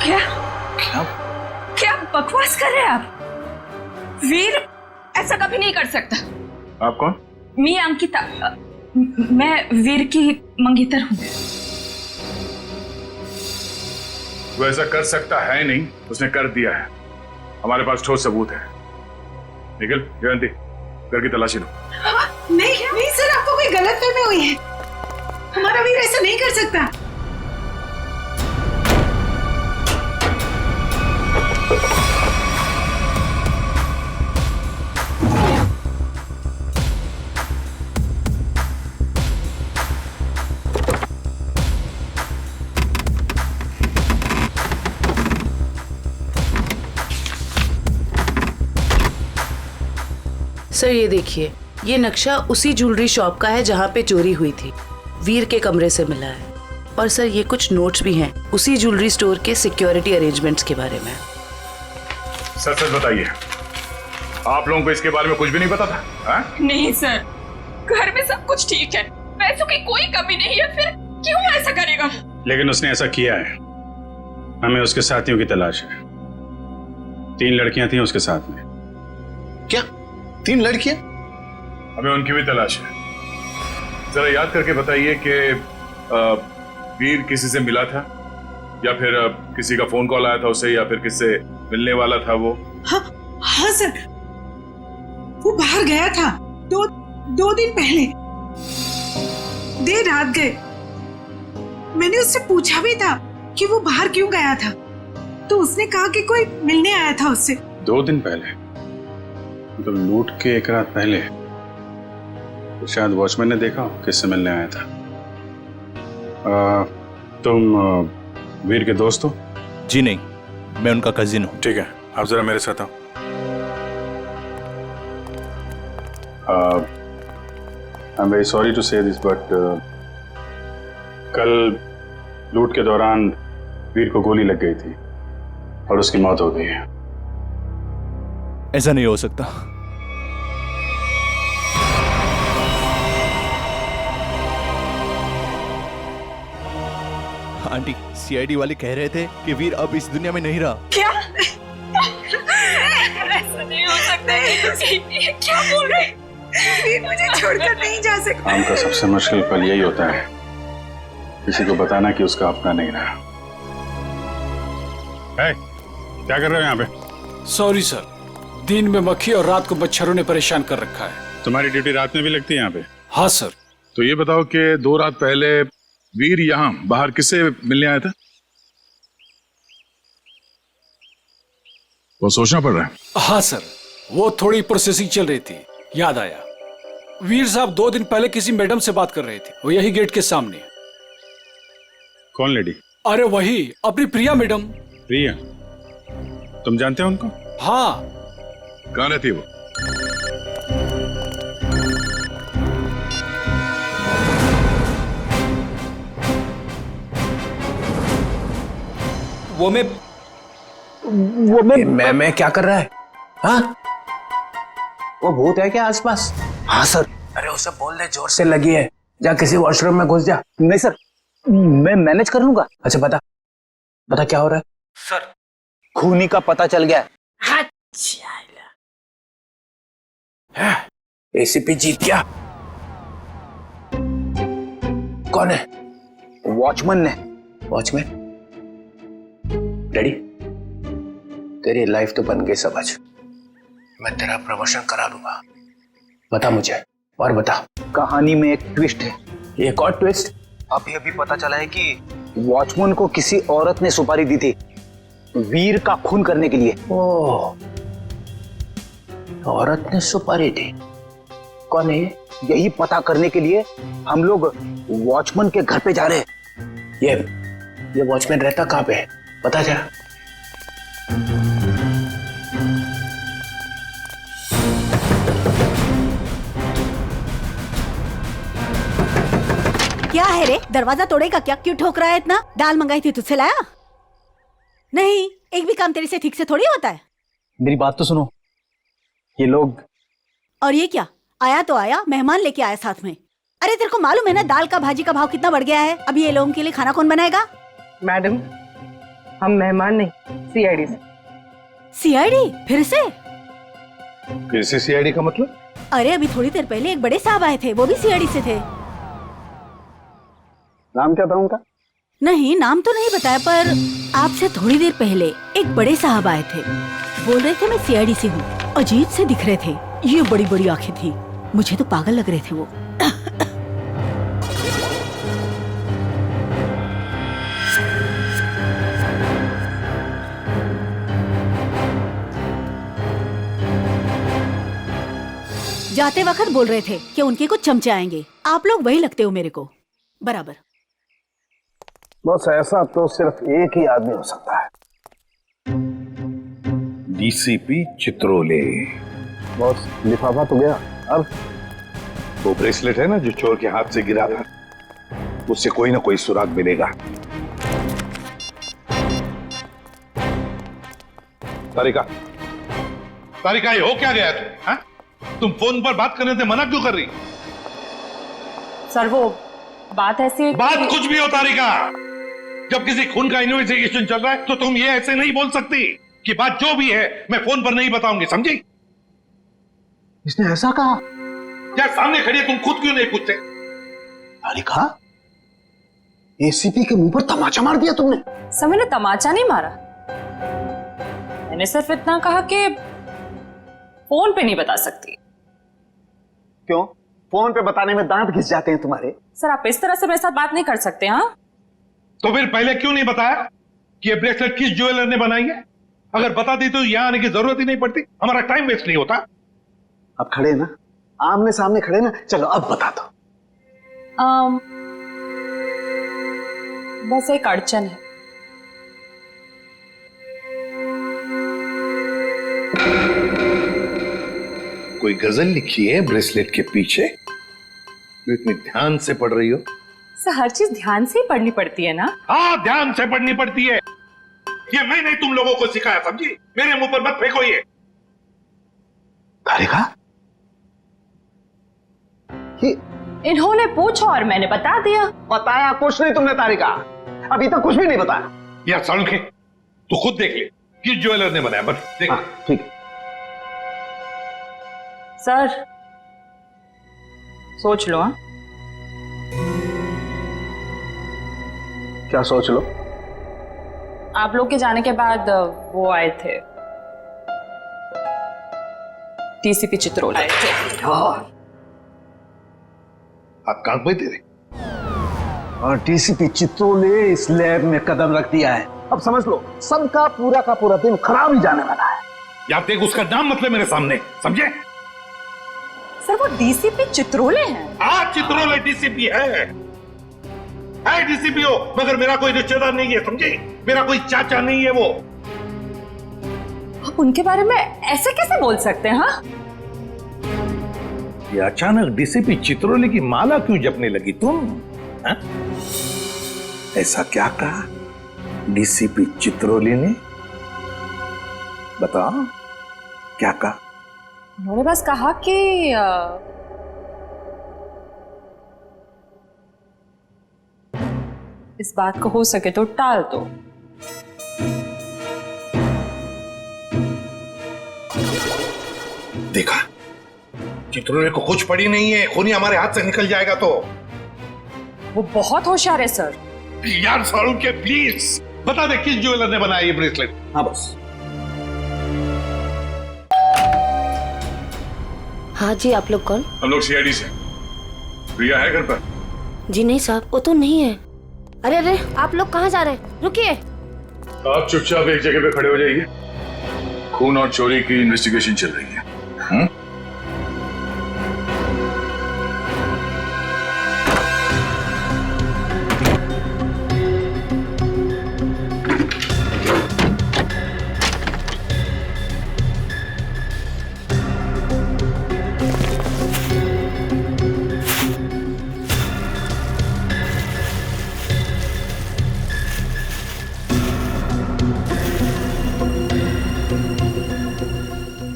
क्या क्या बकवास कर रहे हैं आप? वीर ऐसा कभी नहीं कर सकता। आप कौन? मैं अंकिता, मैं वीर की मंगेतर हूँ। वो ऐसा कर सकता है नहीं, उसने कर दिया है। हमारे पास ठोस सबूत है। निखिल, जयंती, घर की तलाशी लो। नहीं सर, आपको कोई गलतफहमी हुई है। हमारा वीर ऐसा नहीं कर सकता। सर ये देखिए, ये नक्शा उसी ज्वेलरी शॉप का है जहाँ पे चोरी हुई थी। वीर के कमरे से मिला है। और सर ये कुछ नोट्स भी हैं उसी ज्वेलरी स्टोर के सिक्योरिटी अरेंजमेंट्स के बारे में। सच सच बताइए, आप लोगों को इसके बारे में कुछ भी नहीं पता था? हा? नहीं सर, घर में सब कुछ ठीक है, पैसों की कोई कमी नहीं है, फिर क्यों ऐसा करेगा? लेकिन उसने ऐसा किया है। हमें उसके साथियों की तलाश है। 3 लड़कियां थी उसके साथ में। क्या 3 लड़कियां? हमें उनकी भी तलाश है। जरा याद करके बताइए कि वीर किसी से मिला था, या फिर किसी का फोन कॉल आया था उसे, या फिर किससे मिलने वाला था वो? हाँ सर, वो बाहर गया था 2 दिन पहले, देर रात गए। मैंने उससे पूछा भी था कि वो बाहर क्यों गया था, तो उसने कहा कि कोई मिलने आया था उससे। 2 दिन पहले? मतलब लूट के 1 रात पहले? तो शायद वॉचमैन ने देखा किससे मिलने आया था। तुम वीर के दोस्त हो? जी नहीं, मैं उनका कजिन हूँ। ठीक है, आप जरा मेरे साथ आओ। I am very sorry to say this, but कल लूट के दौरान वीर को गोली लग गई थी और उसकी मौत हो गई है। ऐसा नहीं हो सकता। आंटी, सीआईडी वाले कह रहे थे कि वीर अब इस दुनिया में नहीं रहा। क्या? ऐसा नहीं हो सकता। ये क्या बोल रहे हैं? वीर मुझे छोड़कर नहीं जा सकता। काम का सबसे मुश्किल पल यही होता है, किसी को बताना कि उसका अपना नहीं रहा। क्या कर रहे हो यहाँ पे? सॉरी सर, दिन में मक्खी और रात को मच्छरों ने परेशान कर रखा है। तुम्हारी ड्यूटी रात में भी लगती है यहाँ पे? हाँ सर। तो ये बताओ कि 2 रात पहले वीर यहाँ बाहर किससे मिलने आया था? वो सोचना पड़ रहा है। हाँ सर, वो थोड़ी प्रोसेसिंग चल रही थी, याद आया। वीर साहब 2 दिन पहले किसी मैडम से बात कर रहे थे, वो यही गेट के सामने। कौन लेडी? अरे वही, अपनी प्रिया मैडम। प्रिया? तुम जानते हो उनको? हाँ। कहाँ रहती है वो? मैं क्या कर रहा है? हाँ, वो भूत है क्या आसपास? हाँ सर। अरे उसे बोल दे जोर से लगी है, जा किसी वॉशरूम में घुस जा। नहीं सर, मैं मैनेज कर लूंगा। अच्छा बता क्या हो रहा है? सर, खूनी का पता चल गया। एसीपी जीत गया? कौन है? वॉचमैन ने। वॉचमैन? डैडी, तेरी लाइफ तो बन गई समझ। मैं तेरा प्रमोशन करा दूंगा। बता मुझे, और बता। कहानी में एक ट्विस्ट है। एक और ट्विस्ट? अभी पता चला है कि वॉचमैन को किसी औरत ने सुपारी दी थी वीर का खून करने के लिए। ओह, औरत ने सुपारी दी? कौन है? यही पता करने के लिए हम लोग वॉचमैन के घर पे जा रहे हैं। ये वॉचमैन रहता कहाँ पे है, पता जरा। क्या है रे, दरवाजा तोड़ेगा क्या? क्यों ठोक रहा है इतना? दाल मंगाई थी तुझसे लाया नहीं? एक भी काम तेरे से ठीक से थोड़ी होता है। मेरी बात तो सुनो, ये लोग। और ये क्या, आया तो आया, मेहमान लेके आया साथ में। अरे तेरे को मालूम है ना दाल का भाजी का भाव कितना बढ़ गया है? अब ये लोगों के लिए खाना कौन बनाएगा? मैडम, हम मेहमान नहीं, सीआईडी से। सीआईडी? फिर से सीआईडी का मतलब? अरे अभी थोड़ी देर पहले एक बड़े साहब आए थे, वो भी सीआईडी से थे। नाम क्या था उनका? नहीं, नाम तो नहीं बताया, पर आपसे थोड़ी देर पहले एक बड़े साहब आए थे, बोल रहे थे मैं सीआईडी से हूँ। अजीब से दिख रहे थे, ये बड़ी बड़ी आंखें थी, मुझे तो पागल लग रहे थे वो। जाते वक्त बोल रहे थे कि उनके कुछ चमचे आएंगे। आप लोग वही लगते हो मेरे को बराबर। बस ऐसा तो सिर्फ एक ही आदमी हो सकता है, डीसीपी चित्रोले। बॉस, लिफाफा तो गया, अब वो ब्रेसलेट है ना जो चोर के हाथ से गिरा था, उससे कोई ना कोई सुराग मिलेगा। तारिका, तारिका, ये हो क्या गया तुम? तुम फोन पर बात करने से मना क्यों कर रही? सर वो बात ऐसी है। बात कुछ भी हो तारिका, जब किसी खून का इन्वेस्टिगेशन चल रहा है तो तुम ये ऐसे नहीं बोल सकती कि बात जो भी है मैं फोन पर नहीं बताऊंगी, समझी? इसने ऐसा कहा? यार सामने खड़ी है, तुम खुद क्यों नहीं पूछते? तारिका, एसीपी के मुंह पर तमाचा मार दिया तुमने। सर मैंने तमाचा नहीं मारा, मैंने सिर्फ इतना कहा कि फोन पे नहीं बता सकती। क्यों? फोन पे बताने में दांत घिस जाते हैं तुम्हारे। सर आप इस तरह से मेरे साथ बात नहीं कर सकते। हाँ, तो फिर पहले क्यों नहीं बताया कि ये ब्रेसलेट किस ज्वेलर ने बनाई है? अगर बता दी तो यहां आने की जरूरत ही नहीं पड़ती, हमारा टाइम वेस्ट नहीं होता। अब खड़े ना, आमने सामने खड़े ना, चलो अब बता दो। बस एक अड़चन है। कोई गजल लिखी है ब्रेसलेट के पीछे? तो इतनी ध्यान से पढ़ रही हो? सर हर चीज ध्यान से ही पढ़नी पड़ती है ना? हाँ, ध्यान से पढ़नी पड़ती है। ये मैंने तुम लोगों को सिखाया, समझी? मेरे मुंह पर मत फेंको ये। तारिका, इन्होंने पूछा और मैंने बता दिया। बताया कुछ नहीं तुमने तारिका, अभी तक कुछ भी नहीं बताया। यार सालुंखे, तू खुद देख ले किस ज्वेलर ने बनाया, बस देख। ठीक है सर, सोच लो। हाँ, क्या सोच लो? आप लोग के जाने के बाद वो आए थे, डीसीपी चित्रोले आए थे। आप कान पे तेरे। और डीसीपी चित्रोले इस लैब में कदम रख दिया है। अब समझ लो, सबका पूरा का पूरा दिन खराब ही जाने वाला है। यार देख, उसका नाम मतलब मेरे सामने, समझे? सर वो डीसीपी चित्रोले हैं। हाँ, चित्रोले डीसीपी है डीसीपी हो, मगर मेरा कोई रिश्तेदार नहीं है, समझे? मेरा कोई चाचा नहीं है वो। आप उनके बारे में ऐसे कैसे बोल सकते हैं? हाँ, ये अचानक डीसीपी चित्रोले की माला क्यों जपने लगी तुम? हा? ऐसा क्या कहा डीसीपी चित्रोले ने? बताओ, क्या कहा? उन्होंने बस कहा कि इस बात को हो सके तो टाल दो। देखा, चित्रोले को कुछ पड़ी नहीं है, खूनी हमारे हाथ से निकल जाएगा तो। वो बहुत होशियार है सर। यार सारुण के प्लीज बता दे किस ज्वेलर ने बनाया ये ब्रेसलेट। हाँ बस। हाँ जी, आप लोग कौन? हम लोग सीआईडी से। प्रिया है घर पर? जी नहीं साहब, वो तो नहीं है। अरे अरे, आप लोग कहाँ जा रहे हैं? रुकिए। आप चुपचाप एक जगह पे खड़े हो जाइए, खून और चोरी की इन्वेस्टिगेशन चल रही है।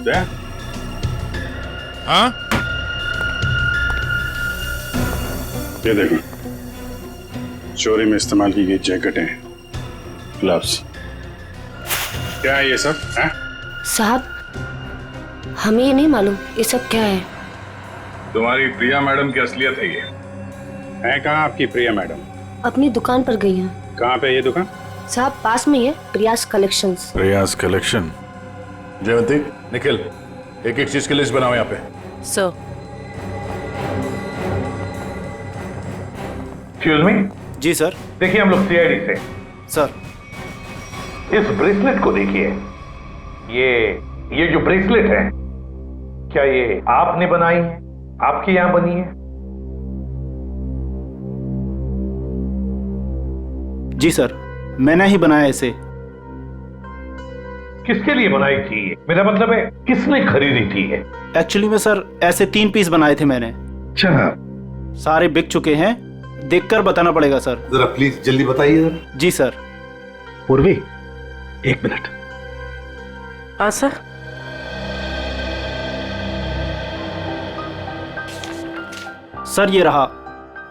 दया? हाँ? ये देखो, चोरी में इस्तेमाल की गई जैकेटें, ग्लव्स, क्या है ये सब? है? साहब हमें ये नहीं मालूम ये सब क्या है। तुम्हारी प्रिया मैडम की असलियत है ये। है कहाँ आपकी प्रिया मैडम? अपनी दुकान पर गई हैं। कहाँ पे ये दुकान? साहब पास में ही है, प्रियास कलेक्शंस। प्रयास कलेक्शन। जयवंती, निखिल, एक एक चीज की लिस्ट बनाओ यहाँ पे। सर। Excuse me. जी सर। देखिए हम लोग सीआईडी से। सर इस ब्रेसलेट को देखिए। ये जो ब्रेसलेट है, क्या ये आपने बनाई है? आपके यहां बनी है? जी सर, मैंने ही बनाया इसे। किसके लिए बनाई थी ये? मेरा मतलब है किसने खरीदी थी ये? एक्चुअली में सर ऐसे 3 पीस बनाए थे मैंने। अच्छा। सारे बिक चुके हैं, देखकर बताना पड़ेगा सर। जरा प्लीज जल्दी बताइए जरा। जी सर। पूर्वी, 1 मिनट। हाँ सर। सर ये रहा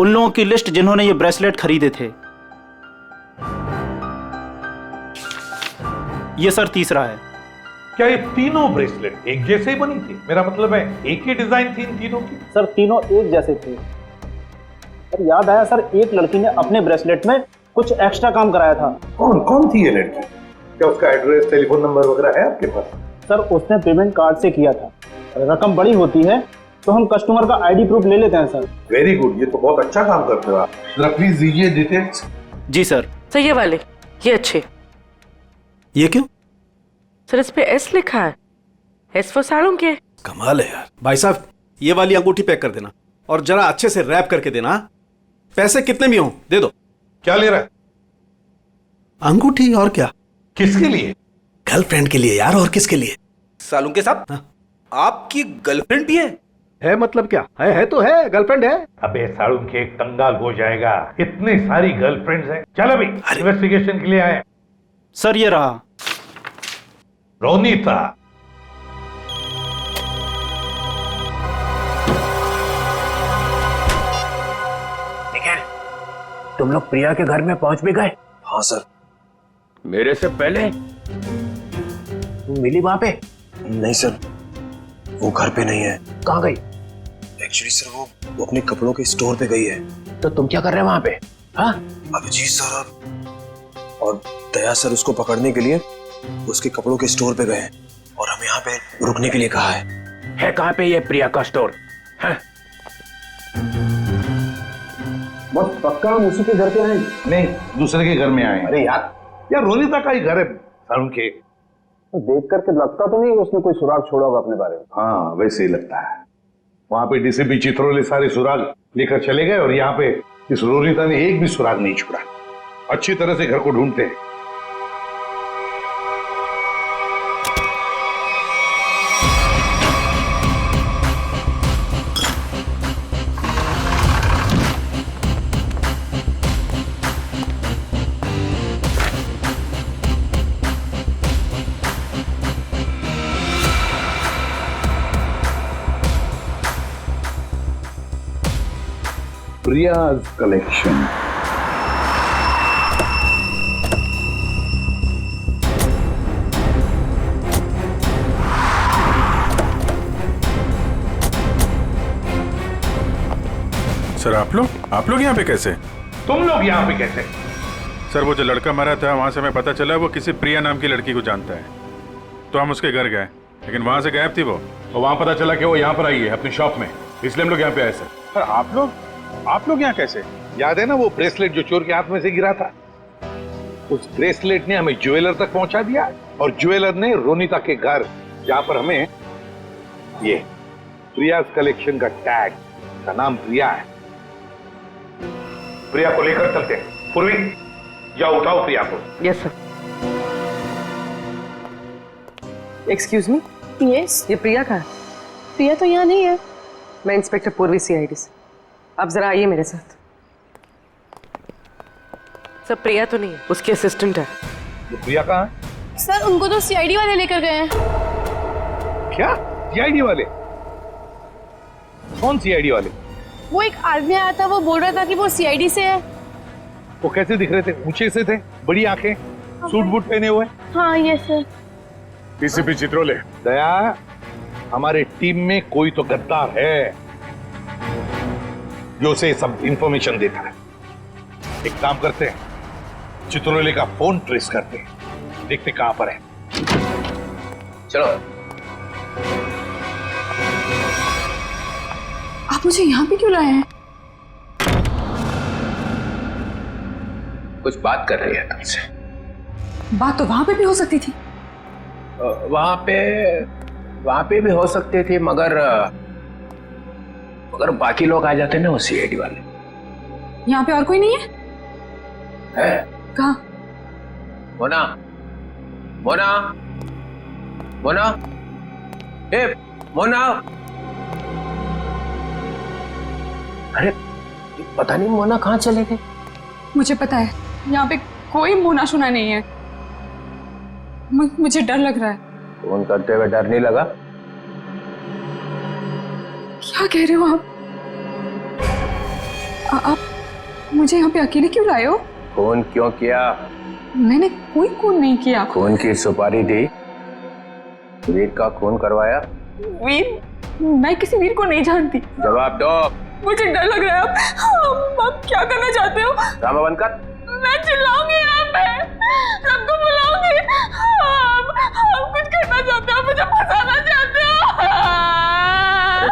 उन लोगों की लिस्ट जिन्होंने ये ब्रेसलेट खरीदे थे। ये सर तीसरा है। क्या ये तीनों ब्रेसलेट एक जैसे ही बनी थी? मेरा मतलब है एक ही डिजाइन थी इन तीनों की? सर तीनों एक जैसे थे। सर याद आया सर, एक लड़की ने अपने ब्रेसलेट में कुछ एक्स्ट्रा काम कराया था। कौन थी ये लड़की? क्या उसका एड्रेस, टेलीफोन नंबर वगैरह है आपके पास? सर उसने पेमेंट कार्ड से किया था। रकम बड़ी होती है तो हम कस्टमर का आईडी प्रूफ ले लेते हैं सर। वेरी गुड, ये तो बहुत अच्छा काम करते हो आप। जरा प्लीज दीजिए डिटेल्स। जी सर। सर ये वाले, ये अच्छे। ये क्यों? सर इस पे एस लिखा है, एस फॉर साड़ों के। कमाल है यार। भाई साहब ये वाली अंगूठी पैक कर देना और जरा अच्छे से रैप करके देना। पैसे कितने भी हों दे दो। क्या ले रहा है? अंगूठी और क्या? किसके लिए? गर्लफ्रेंड के लिए यार, और किसके लिए? सालुंके के साहब, आपकी गर्लफ्रेंड भी है मतलब क्या है तो है, गर्लफ्रेंड है। अबे साड़ून के एक कंगाल हो जाएगा, इतनी सारी गर्लफ्रेंड्स हैं। चल अभी इन्वेस्टिगेशन के लिए आए। सर ये रहा रोनीता। निखिल, तुम लोग प्रिया के घर में पहुंच भी गए? हाँ सर। मेरे से पहले तुम मिली वहां पे? नहीं सर, वो घर पे नहीं है। कहाँ गई? एक्चुअली सर वो अपने कपड़ों के स्टोर पे गई है। तो तुम क्या कर रहे हो वहां पे? हाँ? अभिजीत सर और दया सर उसको पकड़ने के लिए उसके कपड़ों के स्टोर पे गए हैं और हमें यहाँ पे रुकने के लिए कहा है। कहाँ पे ये प्रिया का स्टोर? हाँ? बस पक्का हम उसी के घर पे आए? नहीं, दूसरे के घर में आए। अरे यार रोनीता का ही घर है सारुण के। तो देख करके लगता तो नहीं उसने कोई सुराग छोड़ा होगा अपने बारे में। हाँ वैसे ही लगता है। वहां पे डीसीपी चित्रोले सारे सुराग लेकर चले गए और यहाँ पे इस रोनीता ने एक भी सुराग नहीं छोड़ा। अच्छी तरह से घर को ढूंढते हैं। प्रियाज कलेक्शन। सर आप लोग यहाँ पे कैसे? तुम लोग यहाँ पे कैसे? सर वो जो लड़का मरा था वहां से हमें पता चला वो किसी प्रिया नाम की लड़की को जानता है, तो हम उसके घर गए, लेकिन वहां से गायब थी वो। और वहां पता चला कि वो यहाँ पर आई है अपनी शॉप में, इसलिए हम लोग यहाँ पे आए सर। पर आप लोग यहाँ कैसे? याद है ना वो ब्रेसलेट जो चोर के हाथ में से गिरा था? उस ब्रेसलेट ने हमें ज्वेलर तक पहुंचा दिया और ज्वेलर ने रोनीता के घर, जहां पर हमें ये प्रियाज कलेक्शन का टैग, का नाम प्रिया है। प्रिया को लेकर चलते हैं। पूर्वी जाओ, उठाओ प्रिया को। Yes sir. एक्सक्यूज मी। यस। ये प्रिया का है? प्रिया तो यहाँ नहीं है। मैं इंस्पेक्टर पूर्वी सीआईडी से। आप जरा आइए मेरे साथ। सर प्रिया तो नहीं है, उसकी असिस्टेंट है। प्रिया कहाँ है? सर उनको तो सीआईडी वाले लेकर गए हैं। क्या सीआईडी वाले? कौन सीआईडी वाले? वो एक आदमी आया था, वो बोल रहा था कि वो सीआईडी से है। वो कैसे दिख रहे थे? ऊंचे से थे, बड़ी आंखें, सूट बूट पहने हुए। हाँ ये सर। डीसीपी चित्रोले। दया, हमारे टीम में कोई तो गद्दार है जो उसे सब इंफॉर्मेशन देता है। एक काम करते हैं, चित्रोले का फोन ट्रेस करते हैं, देखते कहां पर है। चलो। आप मुझे यहाँ पे क्यों लाए हैं? कुछ बात कर रही है तुमसे। बात तो वहां पे भी हो सकती थी। वहां पे भी हो सकती थी, मगर बाकी लोग आ जाते ना, वो सीआईडी वाले। यहाँ पे और कोई नहीं है? कहाँ? मोना, मोना, मोना, ए मोना। अरे पता नहीं मोना कहाँ चले गए। मुझे पता है, यहाँ पे कोई मोना शुना नहीं है। मुझे डर लग रहा है। फोन करते हुए डर नहीं लगा? क्या कह रहे हो आप मुझे यहाँ पे अकेले क्यों लाए हो? फोन क्यों किया? मैंने कोई खून नहीं किया। खून की सुपारी दी, वीर का खून करवाया। वीर? मैं किसी वीर को नहीं जानती। जवाब दो। मुझे डर लग रहा है। आप क्या करना चाहते हो? ड्रामा बंद कर। मैं चिल्लाऊंगी यहाँ पे, सबको बुलाऊंगी। आप कुछ करना चाहते हो, मुझे फंसाना चाहते हो?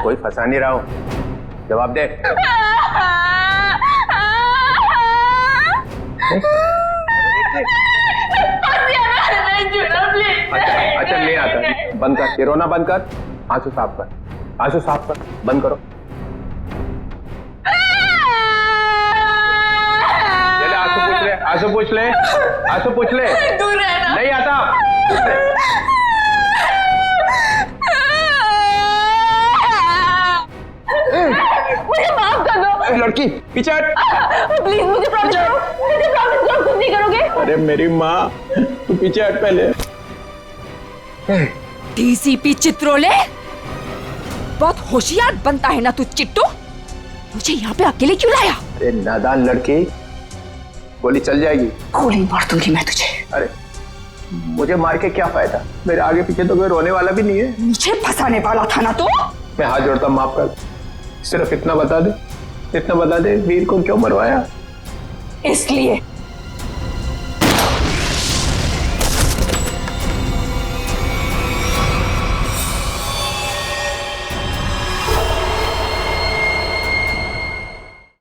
कोई फंसा नहीं रहा हूँ, जवाब दे। अच्छा नहीं आता, बंद कर, ये रोना बंद कर, आंसू साफ कर, आंसू साफ कर, बंद करो। चले आंसू पूछ ले, आंसू पूछ ले, आंसू पूछ ले। दूर रहना। नहीं आता। मुझे माफ कर दो। लड़की पीछे हट। प्लीज मुझे प्रॉमिस करो, मुझे प्रॉमिस करो कुछ नहीं करोगे। अरे मेरी माँ, तू पीछे हट पहले। डीसीपी चित्रोले, बहुत होशियार बनता है ना तू चिट्टू। मुझे यहाँ पे अकेले क्यों लाया? अरे नादान लड़की, गोली चल जाएगी। गोली मार दूंगी मैं तुझे। अरे मुझे मार के क्या फायदा? मेरे आगे पीछे तो कोई रोने वाला भी नहीं है। मुझे फंसाने वाला था ना तो? मैं हाथ जोड़ता हूं, माफ कर। सिर्फ इतना बता दे, वीर को क्यों मरवाया? इसलिए